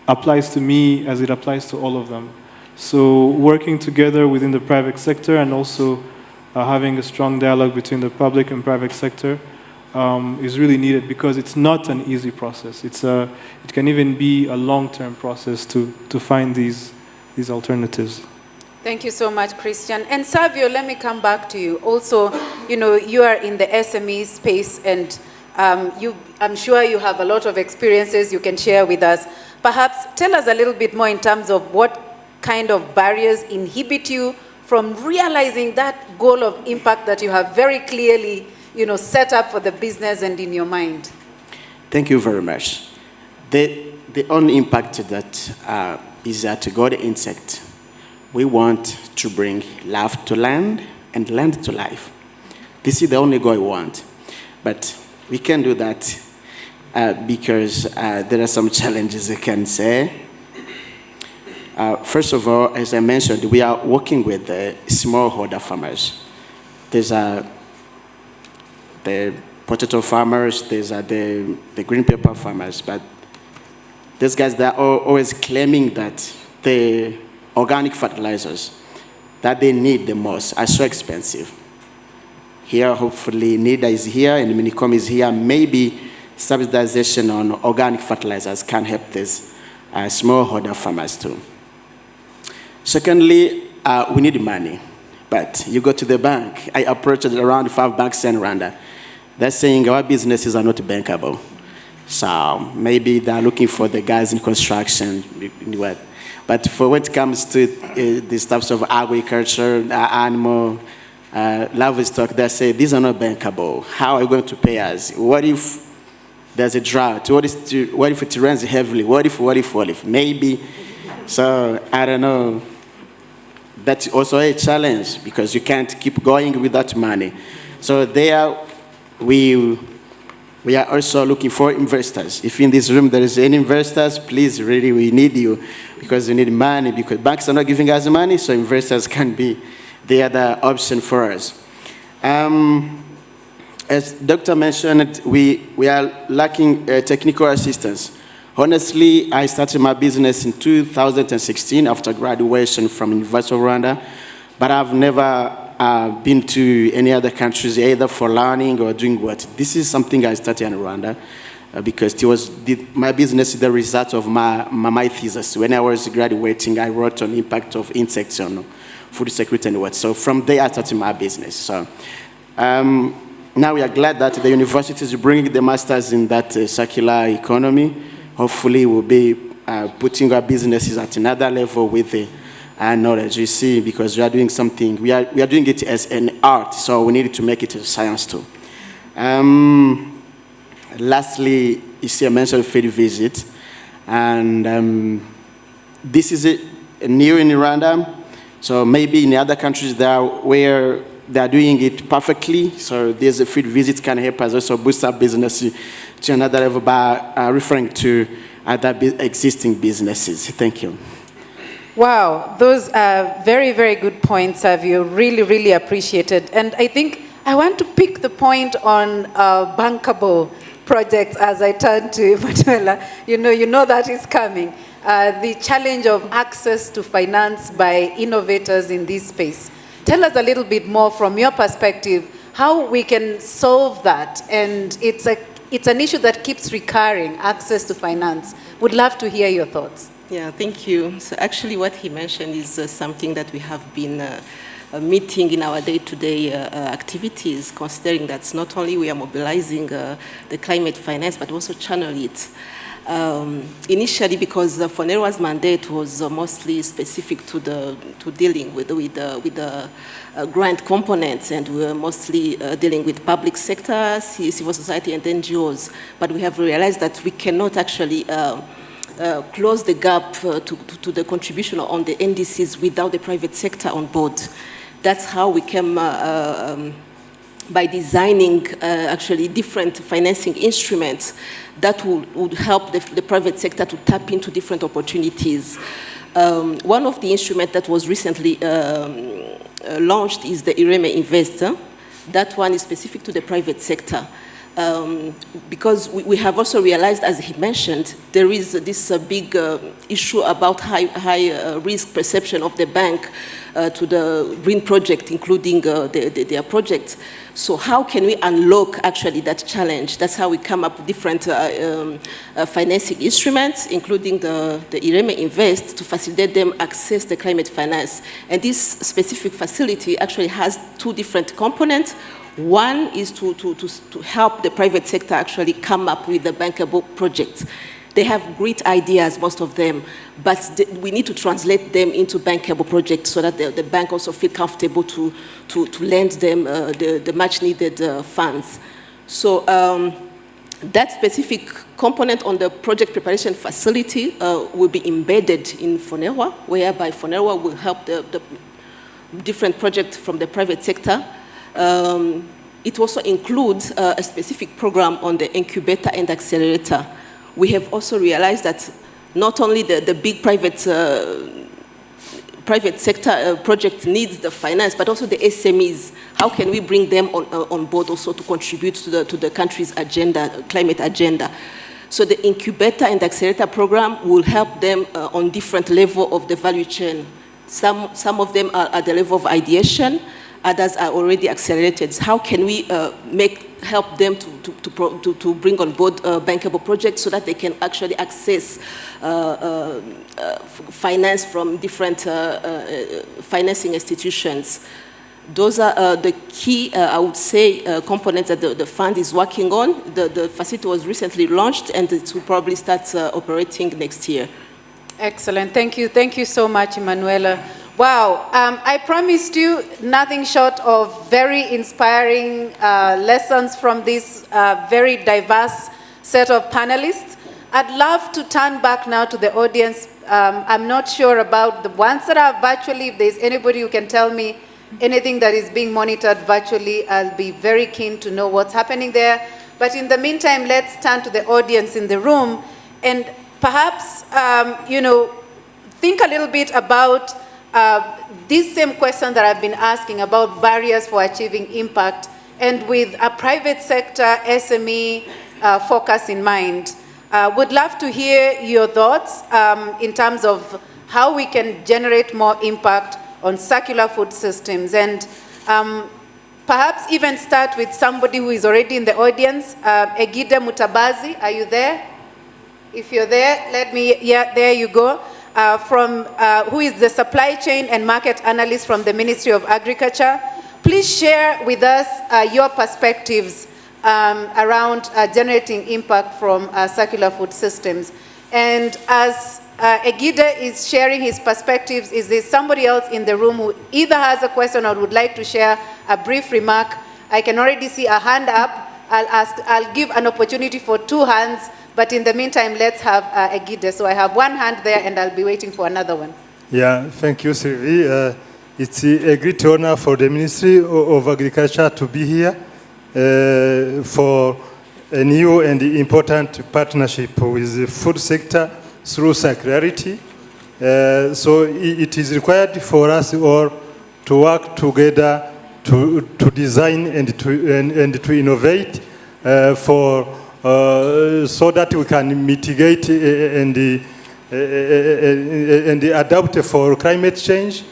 applies to me as it applies to all of them. So working together within the private sector and also having a strong dialogue between the public and private sector is really needed, because it's not an easy process. It can even be a long-term process to find these alternatives. Thank you so much, Christian. And Savio, let me come back to you. Also, you are in the SME space, and I'm sure you have a lot of experiences you can share with us. Perhaps tell us a little bit more in terms of what kind of barriers inhibit you from realizing that goal of impact that you have very clearly set up for the business and in your mind. Thank you very much. The only impact that is to go the insect. We want to bring life to land and land to life. This is the only goal we want. But we can't do that because there are some challenges, I can say. First of all, as I mentioned, we are working with smallholder farmers. There's the potato farmers, there's the green pepper farmers, but these guys, they're always claiming that the organic fertilizers that they need the most are so expensive. Here, hopefully, NIDA is here and Minicom is here. Maybe subsidization on organic fertilizers can help these smallholder farmers too. Secondly, we need money. But you go to the bank. I approached around 5 banks in Rwanda. They're saying our businesses are not bankable. So maybe they're looking for the guys in construction. But for when it comes to these types of agriculture, animal, livestock, they say these are not bankable. How are you going to pay us? What if there's a drought? What if it rains heavily? What if? Maybe. So I don't know. That's also a challenge because you can't keep going without money. So there, we are also looking for investors. If in this room there is any investors, please, really, we need you because we need money, because banks are not giving us money, so investors can be the other option for us. As Dr. mentioned, we are lacking technical assistance. Honestly, I started my business in 2016 after graduation from University of Rwanda, but I've never been to any other countries either for learning or doing what. This is something I started in Rwanda. because my business is the result of my thesis. When I was graduating, I wrote on impact of insects on food security and what. So from there, I started my business. So now we are glad that the university is bringing the masters in that circular economy. Hopefully, we'll be putting our businesses at another level with the knowledge. You see, because we are doing something, we are doing it as an art, so we need to make it a science too. Lastly, you see, I mentioned field visit, and this is new in Rwanda. So maybe in other countries there where they are doing it perfectly. So there's a field visit can help us also boost our business to another level by referring to other existing businesses. Thank you. Wow, those are very, very good points, Savio. Really, really appreciated. And I think I want to pick the point on bankable projects as I turn to Manuela. You know that is coming. The challenge of access to finance by innovators in this space. Tell us a little bit more from your perspective how we can solve that. And it's an issue that keeps recurring, access to finance. Would love to hear your thoughts. Yeah, thank you. So actually what he mentioned is something that we have been meeting in our day-to-day activities, considering that not only we are mobilizing the climate finance, but also channel it. Initially, because FONERWA's mandate was mostly specific to dealing with the grant components, and we were mostly dealing with public sector, civil society, and NGOs. But we have realized that we cannot actually close the gap to the contribution on the NDCs without the private sector on board. That's how we came by designing actually different financing instruments that would help the private sector to tap into different opportunities. One of the instruments that was recently launched is the IREME Investor. That one is specific to the private sector. Because we have also realized, as he mentioned, there is this big issue about high risk perception of the bank to the green project, including their projects. So how can we unlock actually that challenge? That's how we come up with different financing instruments, including the IREME Invest, to facilitate them access the climate finance. And this specific facility actually has two different components. One is to help the private sector actually come up with the bankable projects. They have great ideas, most of them, but we need to translate them into bankable projects so that the bank also feel comfortable to lend them the much needed funds. So that specific component on the project preparation facility will be embedded in FONERWA, whereby FONERWA will help the different projects from the private sector. It also includes a specific program on the incubator and accelerator. We have also realized that not only the big private sector project needs the finance, but also the SMEs. How can we bring them on board also to contribute to the country's agenda, climate agenda? So the incubator and accelerator program will help them on different levels of the value chain. Some of them are at the level of ideation, others are already accelerated. How can we help them to bring on board bankable projects so that they can actually access finance from different financing institutions? Those are the key, I would say, components that the fund is working on. The facility was recently launched, and it will probably start operating next year. Excellent. Thank you. Thank you so much, Emanuela. Wow. I promised you nothing short of very inspiring lessons from this very diverse set of panelists. I'd love to turn back now to the audience. I'm not sure about the ones that are virtually. If there's anybody who can tell me anything that is being monitored virtually, I'll be very keen to know what's happening there. But in the meantime, let's turn to the audience in the room and perhaps, think a little bit about this same question that I've been asking about barriers for achieving impact, and with a private sector SME focus in mind. Would love to hear your thoughts in terms of how we can generate more impact on circular food systems. And perhaps even start with somebody who is already in the audience. Egide Mutabazi, are you there? If you're there, let me, yeah, there you go. Who is the supply chain and market analyst from the Ministry of Agriculture. Please share with us your perspectives around generating impact from circular food systems. And as Egide is sharing his perspectives, is there somebody else in the room who either has a question or would like to share a brief remark? I can already see a hand up. I'll give an opportunity for 2 hands, but in the meantime, let's have Egide. So I have 1 hand there, and I'll be waiting for another one. Yeah, thank you, Sylvie. It's a great honor for the Ministry of Agriculture to be here for a new and important partnership with the food sector through circularity. So it is required for us all to work together to design and to innovate so that we can mitigate and adapt for climate change.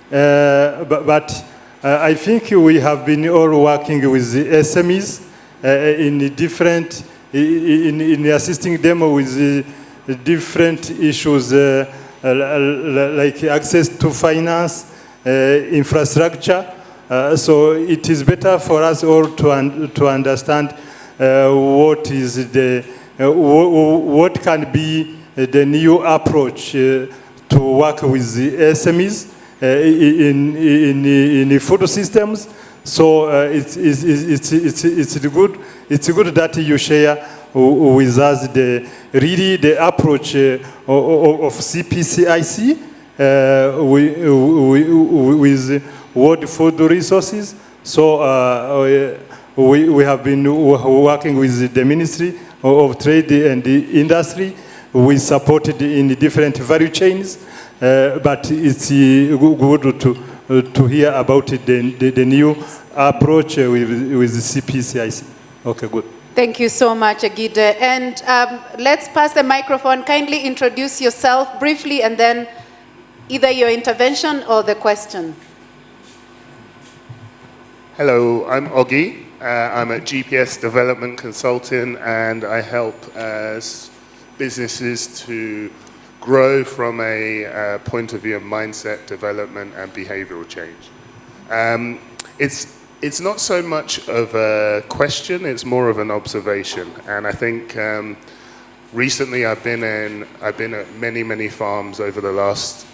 But I think we have been all working with the SMEs in assisting them with different issues like access to finance, infrastructure. So it is better for us all to understand what can be the new approach to work with the SMEs in the food systems. So it's good that you share with us the approach of CPCIC with World Food Resources. So we have been working with the Ministry of Trade and Industry. We supported in the different value chains, but it's good to hear about the new approach with the CPCIC. Okay, good. Thank you so much, Egide. And let's pass the microphone. Kindly introduce yourself briefly, and then either your intervention or the question. Hello, I'm Ogi. I'm a GPS development consultant, and I help businesses to grow from a point of view of mindset development and behavioral change. It's not so much of a question, it's more of an observation. And I think recently I've been at many farms over the last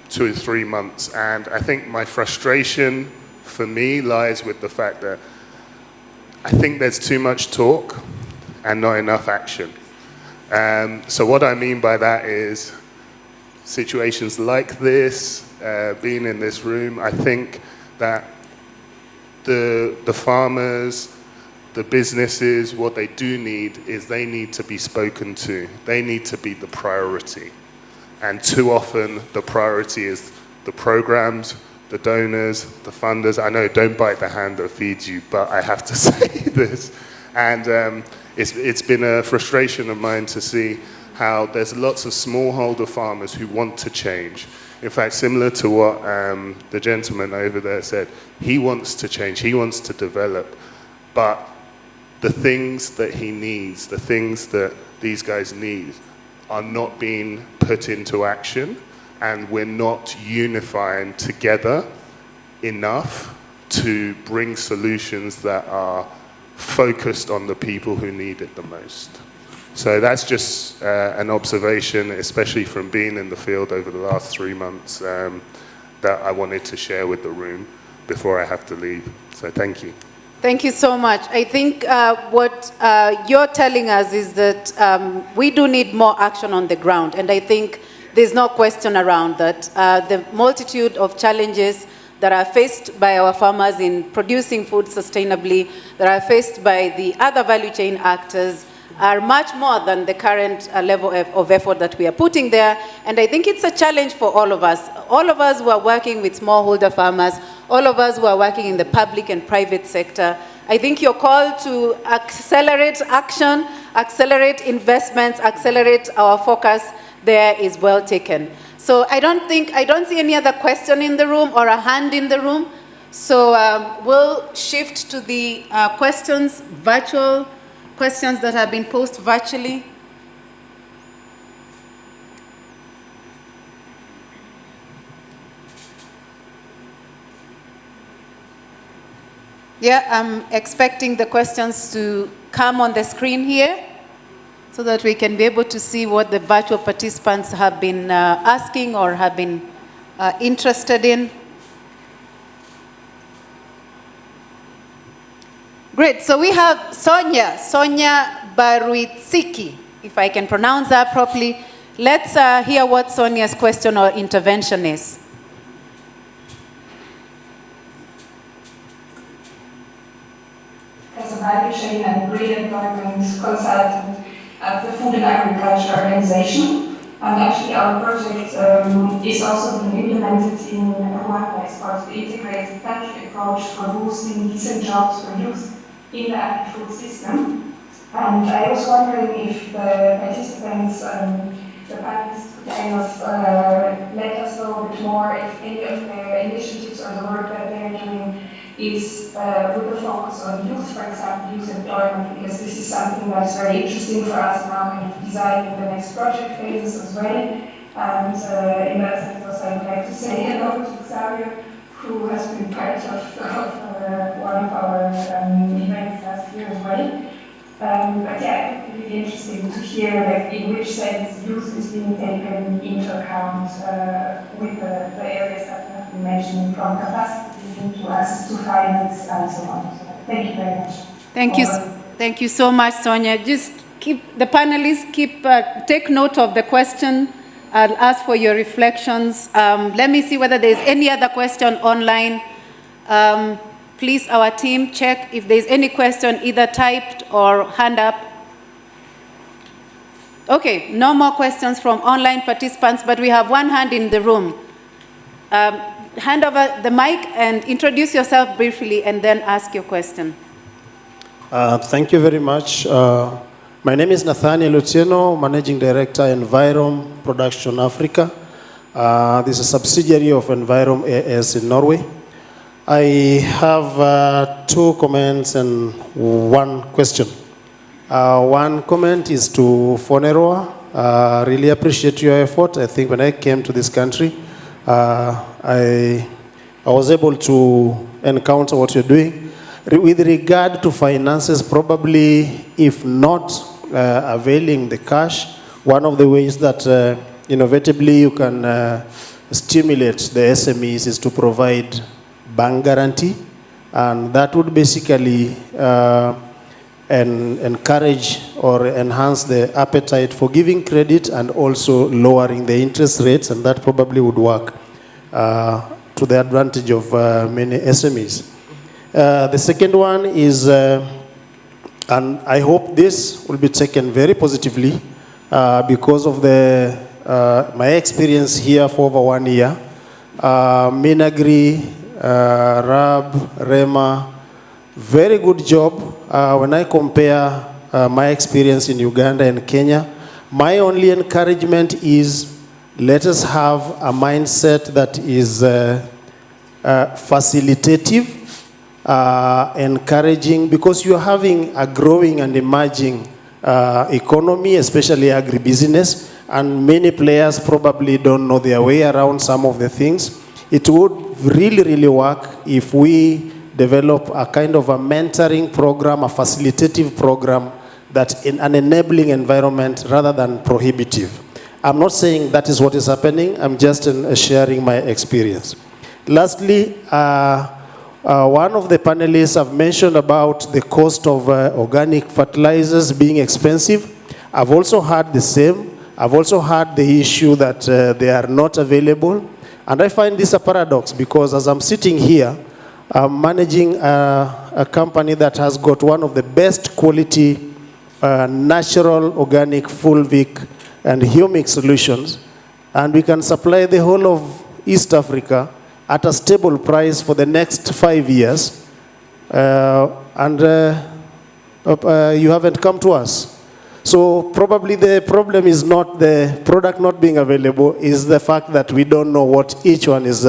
2 or 3 months, and I think my frustration for me lies with the fact that I think there's too much talk and not enough action. So what I mean by that is situations like this, being in this room, I think that the farmers, the businesses, what they do need is they need to be spoken to. They need to be the priority. And too often the priority is the programs, the donors, the funders. I know, don't bite the hand that feeds you, but I have to say this. And it's been a frustration of mine to see how there's lots of smallholder farmers who want to change. In fact, similar to what the gentleman over there said, he wants to change, he wants to develop, but the things that he needs, the things that these guys need, are not being put into action, and we're not unifying together enough to bring solutions that are focused on the people who need it the most. So that's just an observation, especially from being in the field over the last 3 months, that I wanted to share with the room before I have to leave. So thank you. Thank you so much. I think what you're telling us is that we do need more action on the ground, and I think there's no question around that. The multitude of challenges that are faced by our farmers in producing food sustainably, that are faced by the other value chain actors, are much more than the current level of effort that we are putting there. And I think it's a challenge for all of us who are working with smallholder farmers, all of us who are working in the public and private sector. I think your call to accelerate action, accelerate investments, accelerate our focus there is well taken. So I don't see any other question in the room or a hand in the room. So we'll shift to the questions, virtual questions that have been posed virtually. Yeah, I'm expecting the questions to come on the screen here so that we can be able to see what the virtual participants have been asking or have been interested in. Great, so we have Sonia Baruitsiki, if I can pronounce that properly. Let's hear what Sonia's question or intervention is. As a value chain and green environment consultant at the Food and Agriculture Organization. And actually our project is also being implemented in Rwanda as part of the integrated country approach for boosting decent jobs for youth in the agri-food system. And I was wondering if the participants, the panelists could kind of let us know a bit more if any of the initiatives or the work that they're doing is with a focus on youth, for example, youth employment, because this is something that's very interesting for us now in designing the next project phases as well. And in that sense, also I would like to say hello to Xavier, who has been part of one of our events last year as well. But yeah, it would be really interesting to hear like, in which sense youth is being taken into account with the areas that have been mentioned, from capacity to access to finance and so on. So thank you very much. Thank you so much, Sonia. Just keep the panelists take note of the question. I'll ask for your reflections. Let me see whether there's any other question online. Please, our team, check if there's any question either typed or hand up. Okay, no more questions from online participants, but we have one hand in the room. Hand over the mic and introduce yourself briefly and then ask your question. Thank you very much. My name is Nathaniel Otieno, Managing Director, Envirom Production Africa. This is a subsidiary of Envirom AS in Norway. I have two comments and one question. One comment is to Foneroa. Really appreciate your effort. I think when I came to this country, I was able to encounter what you're doing. With regard to finances, probably if not availing the cash, one of the ways that innovatively you can stimulate the SMEs is to provide bank guarantee, and that would basically encourage or enhance the appetite for giving credit and also lowering the interest rates, and that probably would work to the advantage of many SMEs. The second one is, and I hope this will be taken very positively because of my experience here for over 1 year. Minagri, Rab, Rema, very good job. When I compare my experience in Uganda and Kenya, my only encouragement is let us have a mindset that is facilitative, encouraging, because you're having a growing and emerging economy, especially agribusiness, and many players probably don't know their way around some of the things. It would really, really work if we develop a kind of a mentoring program, a facilitative program that's in an enabling environment rather than prohibitive. I'm not saying that is what is happening. I'm just sharing my experience. Lastly, one of the panelists have mentioned about the cost of organic fertilizers being expensive. I've also heard the same. I've also heard the issue that they are not available. And I find this a paradox because as I'm sitting here, I'm managing a company that has got one of the best quality natural organic fulvic and humic solutions. And we can supply the whole of East Africa at a stable price for the next 5 years. You haven't come to us. So probably the problem is not the product not being available, is the fact that we don't know what each one is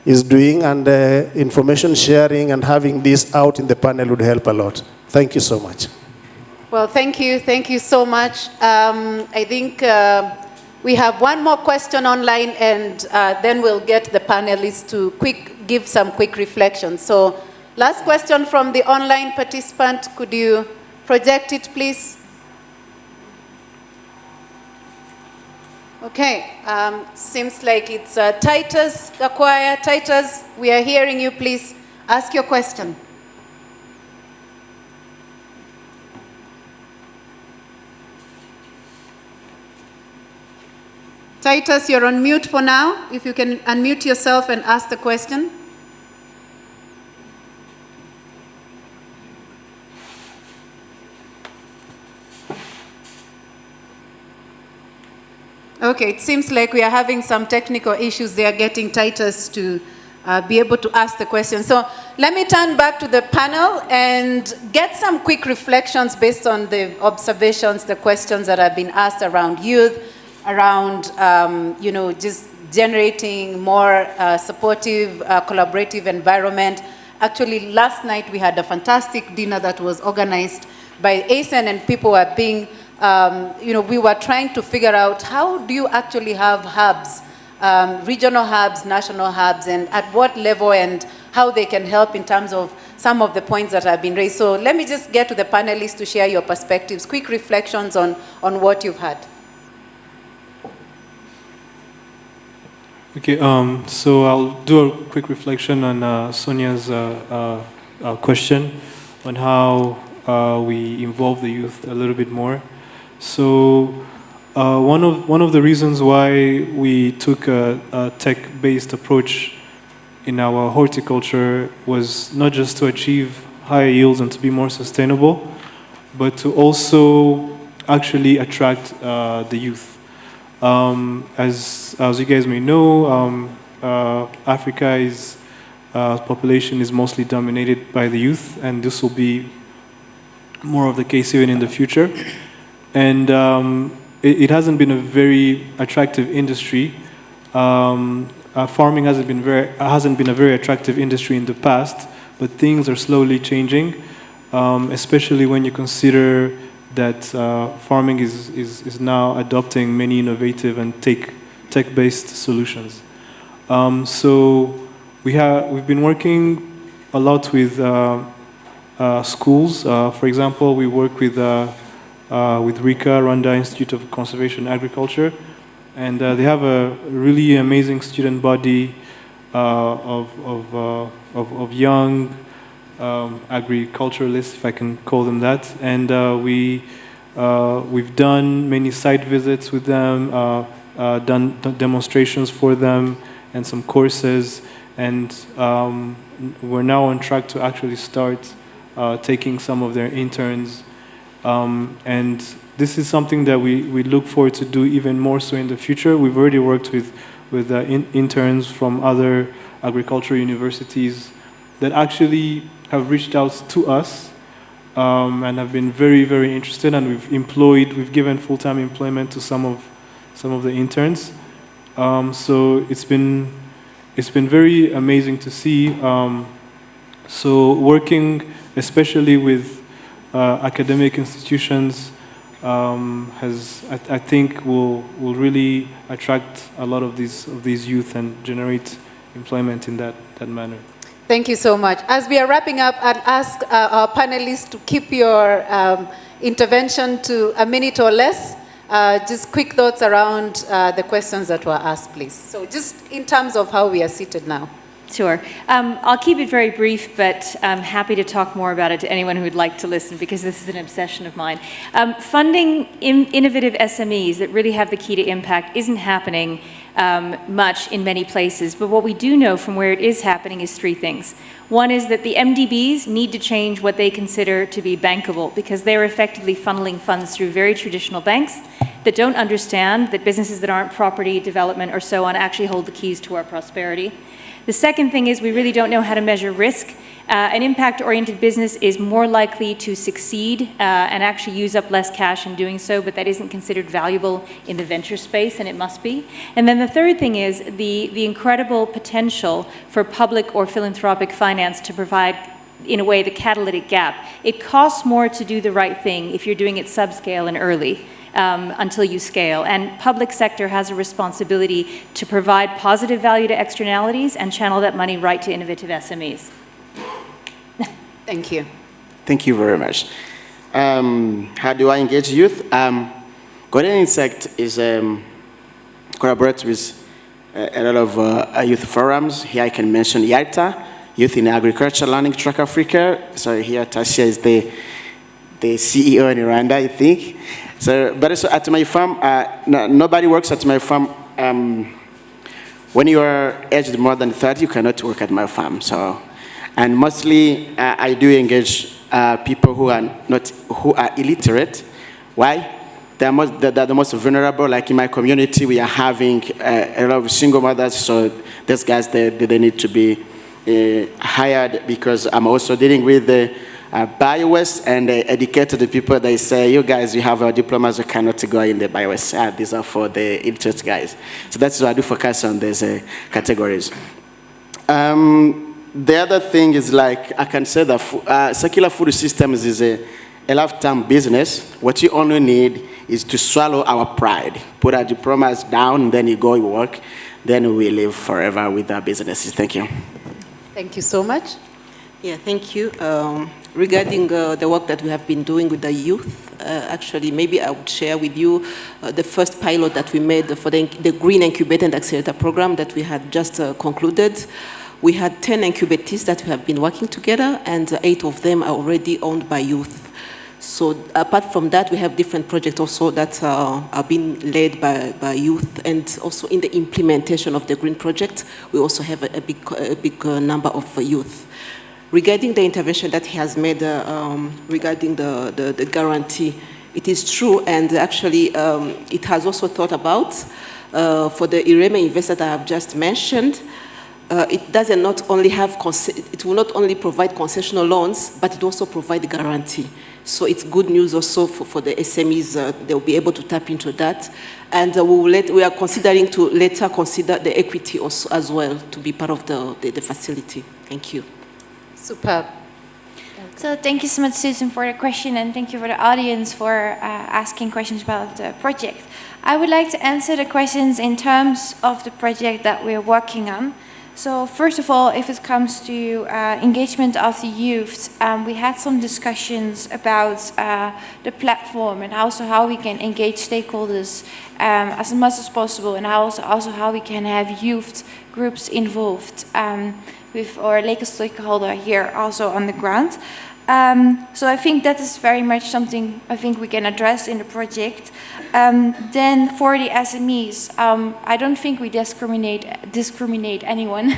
is doing, and information sharing and having this out in the panel would help a lot. Thank you so much. Well, thank you so much. I think we have one more question online, and then we'll get the panelists to give some quick reflections. So, last question from the online participant. Could you project it, please? Okay, seems like it's Titus Gakwaya. Titus, we are hearing you. Please ask your question. Titus, you're on mute for now. If you can unmute yourself and ask the question. Okay, it seems like we are having some technical issues. They are getting Titus to be able to ask the question. So let me turn back to the panel and get some quick reflections based on the observations, the questions that have been asked around youth, around, just generating more supportive, collaborative environment. Actually, last night we had a fantastic dinner that was organized by ASEN, and people were being, we were trying to figure out how do you actually have hubs, regional hubs, national hubs, and at what level and how they can help in terms of some of the points that have been raised. So let me just get to the panelists to share your perspectives, quick reflections on what you've had. Okay, so I'll do a quick reflection on Sonia's question on how we involve the youth a little bit more. So one of the reasons why we took a tech-based approach in our horticulture was not just to achieve higher yields and to be more sustainable, but to also actually attract the youth. As you guys may know, Africa's population is mostly dominated by the youth, and this will be more of the case even in the future. And it hasn't been a very attractive industry. Farming hasn't been a very attractive industry in the past, but things are slowly changing, especially when you consider that farming is now adopting many innovative and tech-based solutions. So we've been working a lot with schools. For example, we work with RICA, Rwanda Institute of Conservation Agriculture, and they have a really amazing student body of young agriculturalists, if I can call them that, and we've done many site visits with them, done demonstrations for them, and some courses, and we're now on track to actually start taking some of their interns, and this is something that we look forward to do even more so in the future. We've already worked with interns from other agricultural universities that actually have reached out to us and have been very, very interested, and we've given full-time employment to some of the interns. So it's been very amazing to see. So working especially with academic institutions I think will really attract a lot of these youth and generate employment in that manner. Thank you so much. As we are wrapping up, I'd ask our panelists to keep your intervention to a minute or less. Just quick thoughts around the questions that were asked, please. So just in terms of how we are seated now. Sure. I'll keep it very brief, but I'm happy to talk more about it to anyone who would like to listen, because this is an obsession of mine. Funding innovative SMEs that really have the key to impact isn't happening much in many places, but what we do know from where it is happening is three things. One is that the MDBs need to change what they consider to be bankable, because they're effectively funneling funds through very traditional banks that don't understand that businesses that aren't property development or so on actually hold the keys to our prosperity. The second thing is we really don't know how to measure risk. An impact-oriented business is more likely to succeed and actually use up less cash in doing so, but that isn't considered valuable in the venture space, and it must be. And then the third thing is the incredible potential for public or philanthropic finance to provide, in a way, the catalytic gap. It costs more to do the right thing if you're doing it subscale and early. Until you scale. And public sector has a responsibility to provide positive value to externalities and channel that money right to innovative SMEs. Thank you. Thank you very much. How do I engage youth? Golden Insect is collaborates with a lot of youth forums. Here I can mention YATA, Youth in Agriculture Learning Track Africa. So here Tasia is the CEO in Rwanda, I think. So, but also at my farm, nobody works at my farm. When you are aged more than 30, you cannot work at my farm. So, and mostly I do engage people who are illiterate. Why? They're the most vulnerable. Like in my community, we are having a lot of single mothers. So these guys, they need to be hired, because I'm also dealing with the BioWest, and they educate the people. They say, you guys, you have your diplomas, you cannot go in the BioWest. These are for the illiterate guys. So that's why I do focus on these categories. The other thing is, like, I can say that circular food systems is a lifetime business. What you only need is to swallow our pride. Put our diplomas down, then you go, you work, then we live forever with our businesses. Thank you. Thank you so much. Yeah, thank you. Regarding the work that we have been doing with the youth, actually, maybe I would share with you the first pilot that we made for the Green Incubator and Accelerator program that we had just concluded. We had 10 incubators that we have been working together, and 8 of them are already owned by youth. So apart from that, we have different projects also that are being led by youth, and also in the implementation of the Green Project, we also have a big number of youth. Regarding the intervention that he has made regarding the guarantee, it is true, and actually it has also thought about for the IREME investor that I have just mentioned. It doesn't not only have it will not only provide concessional loans, but it also provide guarantee. So it's good news also for the SMEs. They'll be able to tap into that, and we are considering to later consider the equity also as well to be part of the facility. Thank you. Superb. So thank you so much, Susan, for the question, and thank you for the audience for asking questions about the project. I would like to answer the questions in terms of the project that we're working on. So first of all, if it comes to engagement of the youth, we had some discussions about the platform and also how we can engage stakeholders as much as possible, and also how we can have youth groups involved with our local stakeholder here also on the ground. So I think that is very much something I think we can address in the project. Then for the SMEs, I don't think we discriminate anyone.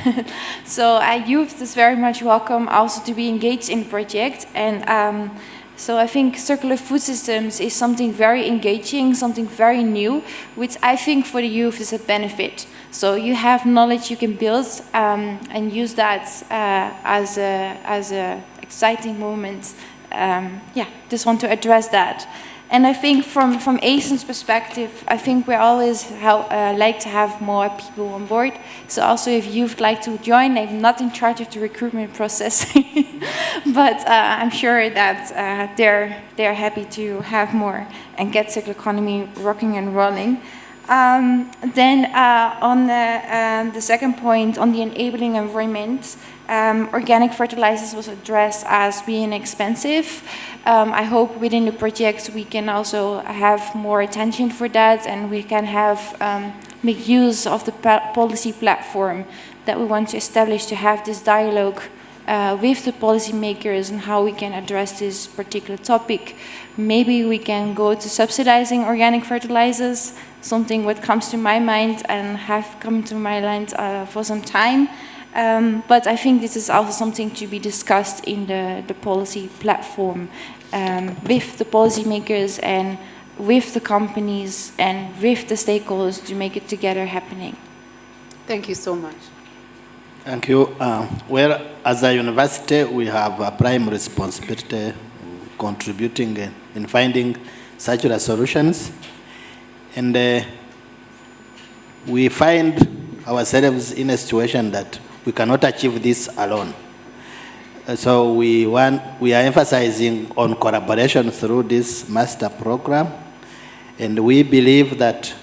So youth is very much welcome also to be engaged in the project. And so I think circular food systems is something very engaging, something very new, which I think for the youth is a benefit. So you have knowledge you can build and use that as a exciting moment. Yeah, just want to address that. And I think from ASIN's perspective, I think we always like to have more people on board. So also if you'd like to join, I'm not in charge of the recruitment process, but I'm sure that they're happy to have more and get circular economy rocking and rolling. Then on the second point, on the enabling environment, organic fertilizers was addressed as being expensive. I hope within the projects we can also have more attention for that, and we can have make use of the policy platform that we want to establish to have this dialogue with the policymakers and how we can address this particular topic. Maybe we can go to subsidizing organic fertilizers, something what comes to my mind and have come to my mind for some time. But I think this is also something to be discussed in the policy platform with the policymakers and with the companies and with the stakeholders to make it together happening. Thank you so much. Thank you. Well, as a university, we have a prime responsibility contributing in finding such solutions. And we find ourselves in a situation that we cannot achieve this alone. So we are emphasizing on collaboration through this master program. And we believe that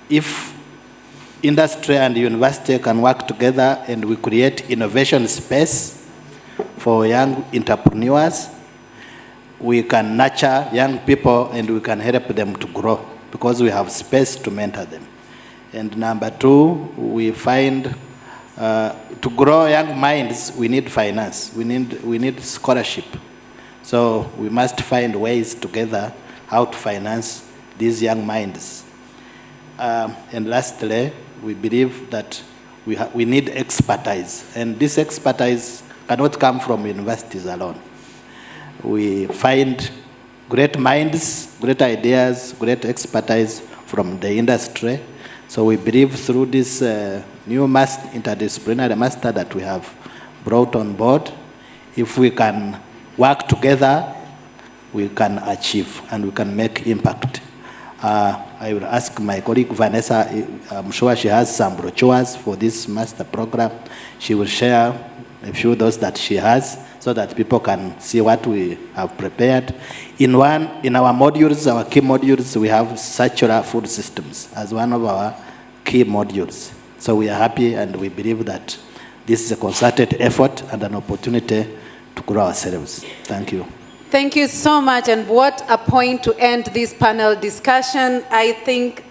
if industry and university can work together and we create innovation space for young entrepreneurs, we can nurture young people and we can help them to grow because we have space to mentor them. And number two, we find to grow young minds, we need finance, we need scholarship. So we must find ways together how to finance these young minds. And lastly, we believe that we need expertise, and this expertise cannot come from universities alone. We find great minds, great ideas, great expertise from the industry. So we believe through this new interdisciplinary master that we have brought on board, if we can work together, we can achieve and we can make impact. I will ask my colleague Vanessa, I'm sure she has some brochures for this master program. She will share a few of those that she has so that people can see what we have prepared. In our modules, our key modules, we have circular food systems as one of our key modules. So we are happy and we believe that this is a concerted effort and an opportunity to grow ourselves. Thank you. Thank you so much, and what a point to end this panel discussion. I think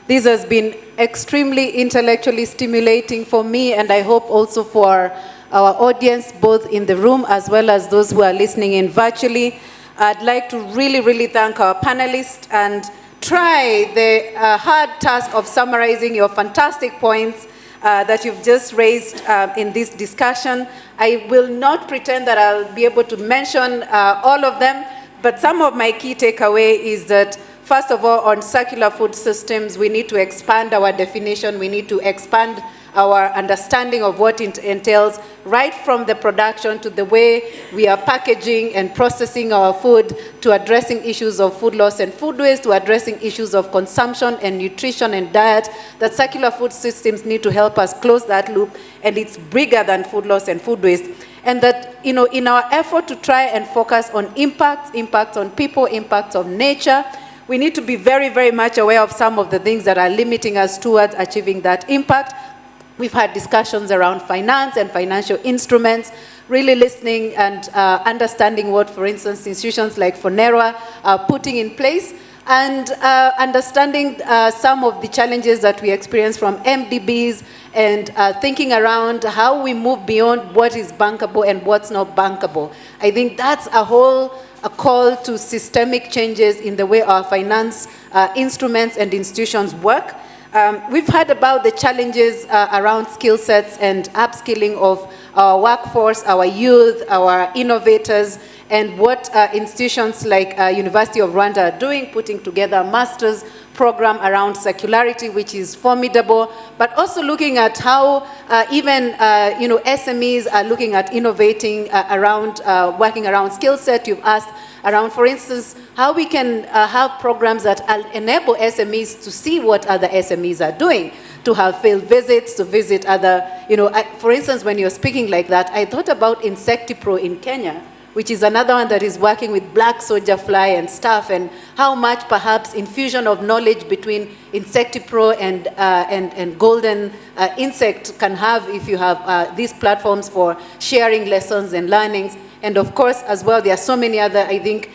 this has been extremely intellectually stimulating for me, and I hope also for our audience, both in the room as well as those who are listening in virtually. I'd like to really, really thank our panelists and try the hard task of summarizing your fantastic points that you've just raised in this discussion. I will not pretend that I'll be able to mention all of them, but some of my key takeaway is that, first of all, on circular food systems, we need to expand our definition, we need to expand our understanding of what it entails, right from the production to the way we are packaging and processing our food, to addressing issues of food loss and food waste, to addressing issues of consumption and nutrition and diet. That circular food systems need to help us close that loop, and it's bigger than food loss and food waste. And that, you know, in our effort to try and focus on impacts on people, impacts on nature, we need to be very, very much aware of some of the things that are limiting us towards achieving that impact. We've had discussions around finance and financial instruments, really listening and understanding what, for instance, institutions like FONERWA are putting in place, and understanding some of the challenges that we experience from MDBs, and thinking around how we move beyond what is bankable and what's not bankable. I think that's a call to systemic changes in the way our finance instruments and institutions work. We've heard about the challenges around skill sets and upskilling of our workforce, our youth, our innovators, and what institutions like University of Rwanda are doing, putting together a master's program around circularity, which is formidable, but also looking at how even SMEs are looking at innovating around working around skill set. You've asked around, for instance, how we can have programs that enable SMEs to see what other SMEs are doing, to have field visits, to visit other, for instance, when you're speaking like that, I thought about Insectipro in Kenya, which is another one that is working with black soldier fly and stuff, and how much perhaps infusion of knowledge between Insectipro and golden insect can have if you have these platforms for sharing lessons and learnings. And of course, as well, there are so many other, I think,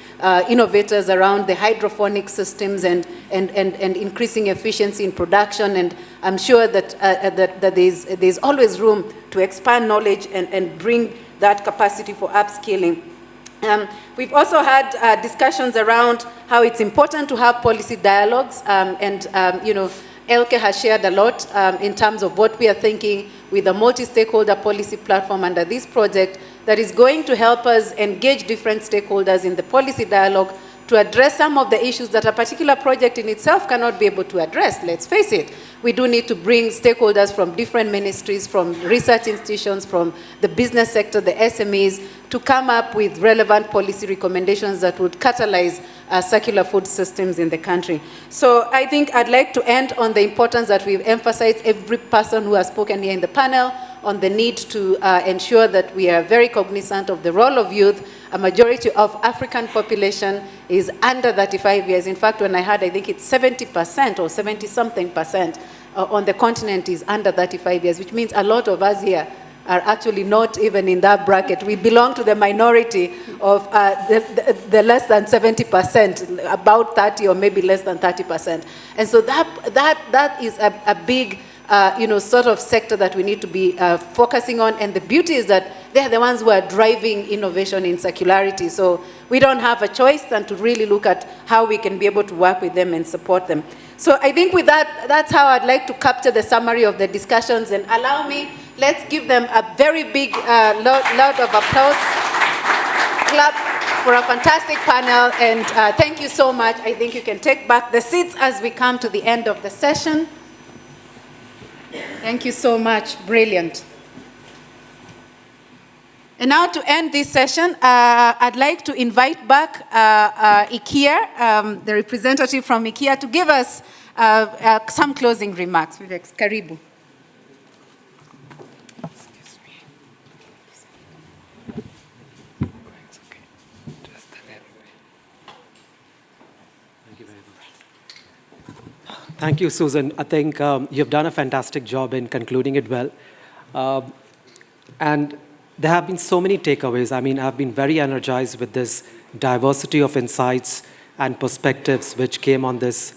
innovators around the hydroponic systems and increasing efficiency in production. And I'm sure that, there's always room to expand knowledge and bring that capacity for upskilling. We've also had discussions around how it's important to have policy dialogues, Elke has shared a lot in terms of what we are thinking with a multi-stakeholder policy platform under this project that is going to help us engage different stakeholders in the policy dialogue to address some of the issues that a particular project in itself cannot be able to address. Let's face it, we do need to bring stakeholders from different ministries, from research institutions, from the business sector, the SMEs, to come up with relevant policy recommendations that would catalyze circular food systems in the country. So I think I'd like to end on the importance that we've emphasized, every person who has spoken here in the panel, on the need to ensure that we are very cognizant of the role of youth. A majority of African population is under 35 years. In fact, when I heard, I think it's 70% or 70-something% on the continent is under 35 years, which means a lot of us here are actually not even in that bracket. We belong to the minority of the less than 70%, about 30 or maybe less than 30%. And so that is a big sort of sector that we need to be focusing on. And the beauty is that they're the ones who are driving innovation in circularity. So we don't have a choice than to really look at how we can be able to work with them and support them. So I think with that, that's how I'd like to capture the summary of the discussions. And allow me, let's give them a very big loud of applause. Clap for a fantastic panel. And thank you so much. I think you can take back the seats as we come to the end of the session. Thank you so much. Brilliant. And now to end this session, I'd like to invite back IKEA, the representative from IKEA, to give us some closing remarks. Vivek, karibu. Thank you, Susan. I think you've done a fantastic job in concluding it well. And there have been so many takeaways. I mean, I've been very energized with this diversity of insights and perspectives which came on this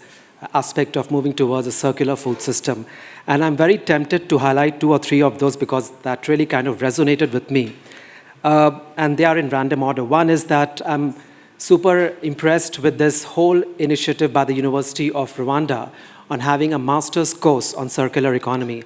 aspect of moving towards a circular food system. And I'm very tempted to highlight 2 or 3 of those because that really kind of resonated with me. And they are in random order. One is that I'm super impressed with this whole initiative by the University of Rwanda on having a master's course on circular economy.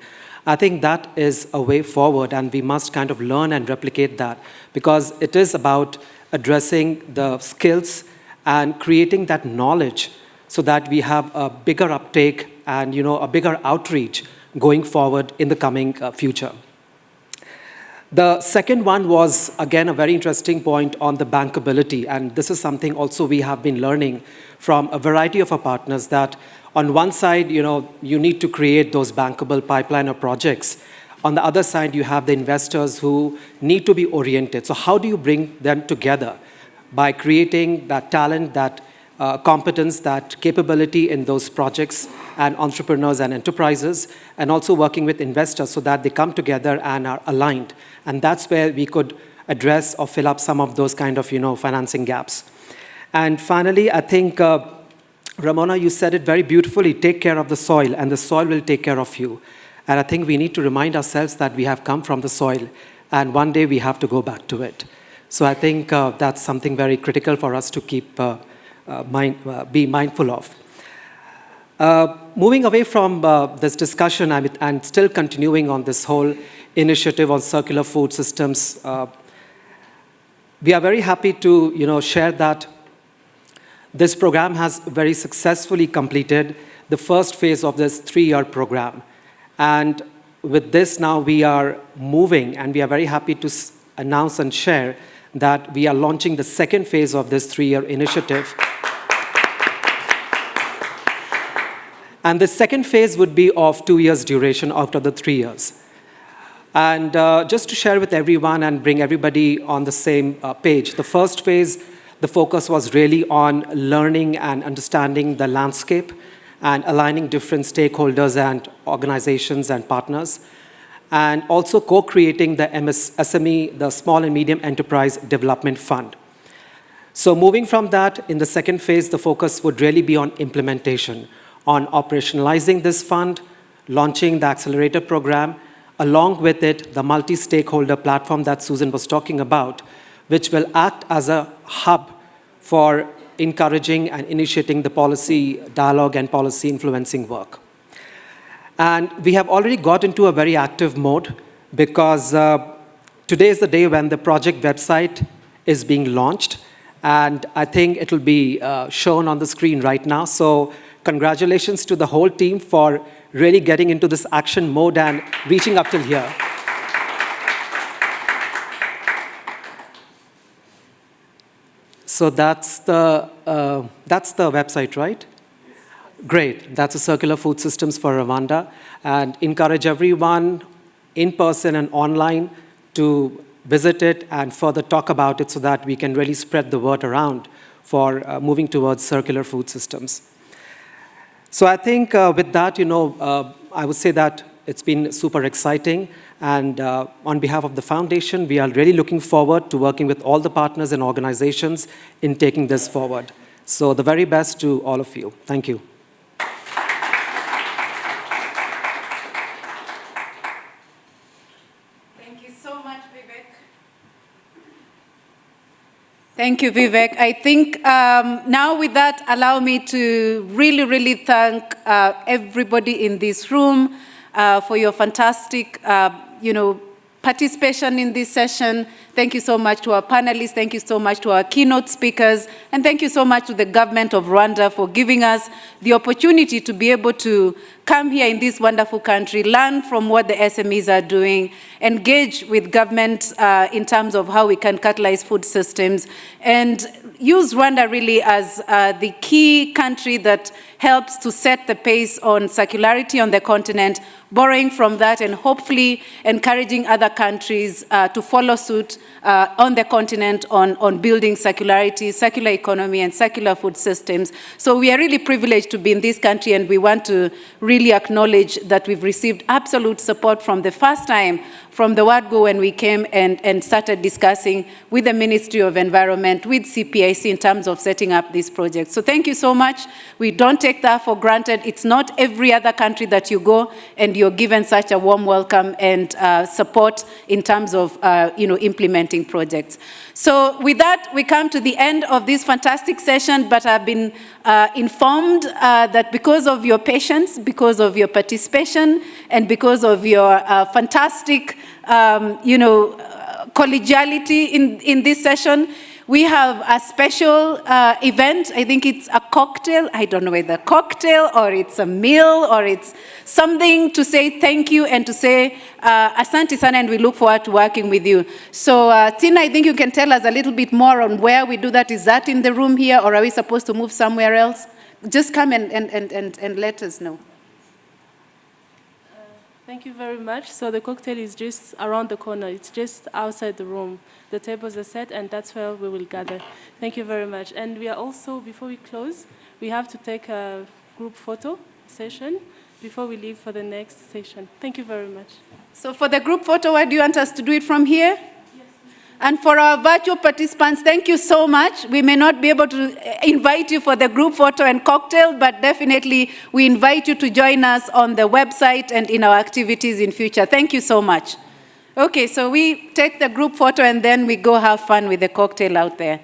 I think that is a way forward, and we must kind of learn and replicate that because it is about addressing the skills and creating that knowledge so that we have a bigger uptake and a bigger outreach going forward in the coming future. The second one was, again, a very interesting point on the bankability. And this is something also we have been learning from a variety of our partners that on one side, you need to create those bankable pipeline of projects. On the other side, you have the investors who need to be oriented. So how do you bring them together? By creating that talent, that competence, that capability in those projects and entrepreneurs and enterprises, and also working with investors so that they come together and are aligned. And that's where we could address or fill up some of those kind of, financing gaps. And finally, I think, Ramona, you said it very beautifully, take care of the soil, and the soil will take care of you. And I think we need to remind ourselves that we have come from the soil, and one day we have to go back to it. So I think that's something very critical for us to keep be mindful of. Moving away from this discussion and still continuing on this whole initiative on circular food systems, we are very happy to share that this program has very successfully completed the first phase of this 3-year program. And with this now we are moving, and we are very happy to announce and share that we are launching the second phase of this 3-year initiative. And the second phase would be of 2 years duration after the 3 years. And just to share with everyone and bring everybody on the same page, the first phase, the focus was really on learning and understanding the landscape and aligning different stakeholders and organizations and partners, and also co-creating the SME, the Small and Medium Enterprise Development Fund. So moving from that, in the second phase, the focus would really be on implementation, on operationalizing this fund, launching the Accelerator program, along with it, the multi-stakeholder platform that Susan was talking about, which will act as a hub for encouraging and initiating the policy dialogue and policy influencing work. And we have already got into a very active mode because today is the day when the project website is being launched. And I think it will be shown on the screen right now. So congratulations to the whole team for really getting into this action mode and reaching up till here. So that's the website, right? Great. That's a Circular Food Systems for Rwanda. And encourage everyone in person and online to visit it and further talk about it so that we can really spread the word around for moving towards circular food systems. So I think with that, I would say that it's been super exciting. And on behalf of the foundation, we are really looking forward to working with all the partners and organizations in taking this forward. So the very best to all of you. Thank you. Thank you so much, Vivek. Thank you, Vivek. I think now with that, allow me to really, really thank everybody in this room for your fantastic, participation in this session. Thank you so much to our panelists. Thank you so much to our keynote speakers. And thank you so much to the government of Rwanda for giving us the opportunity to be able to come here in this wonderful country, learn from what the SMEs are doing, engage with government in terms of how we can catalyze food systems, and use Rwanda really as the key country that helps to set the pace on circularity on the continent, borrowing from that and hopefully encouraging other countries to follow suit on the continent on building circularity, circular economy, and circular food systems. So we are really privileged to be in this country, and we want to really acknowledge that we've received absolute support from the first time from the word go when we came and started discussing with the Ministry of Environment, with CPIC in terms of setting up this project. So thank you so much. We don't take that for granted. It's not every other country that you go and you're given such a warm welcome and support in terms of implementing projects. So with that, we come to the end of this fantastic session, but I've been informed that because of your patience, because of your participation, and because of your fantastic collegiality in this session, we have a special event. I think it's a cocktail. I don't know whether a cocktail or it's a meal or it's something to say thank you and to say asante sana, and we look forward to working with you. So Tina, I think you can tell us a little bit more on where we do that. Is that in the room here, or are we supposed to move somewhere else? Just come and let us know. Thank you very much. So the cocktail is just around the corner. It's just outside the room. The tables are set, and that's where we will gather. Thank you very much. And we are also, before we close, we have to take a group photo session before we leave for the next session. Thank you very much. So for the group photo, where do you want us to do it from here? And for our virtual participants, thank you so much. We may not be able to invite you for the group photo and cocktail, but definitely we invite you to join us on the website and in our activities in future. Thank you so much. Okay, so we take the group photo and then we go have fun with the cocktail out there.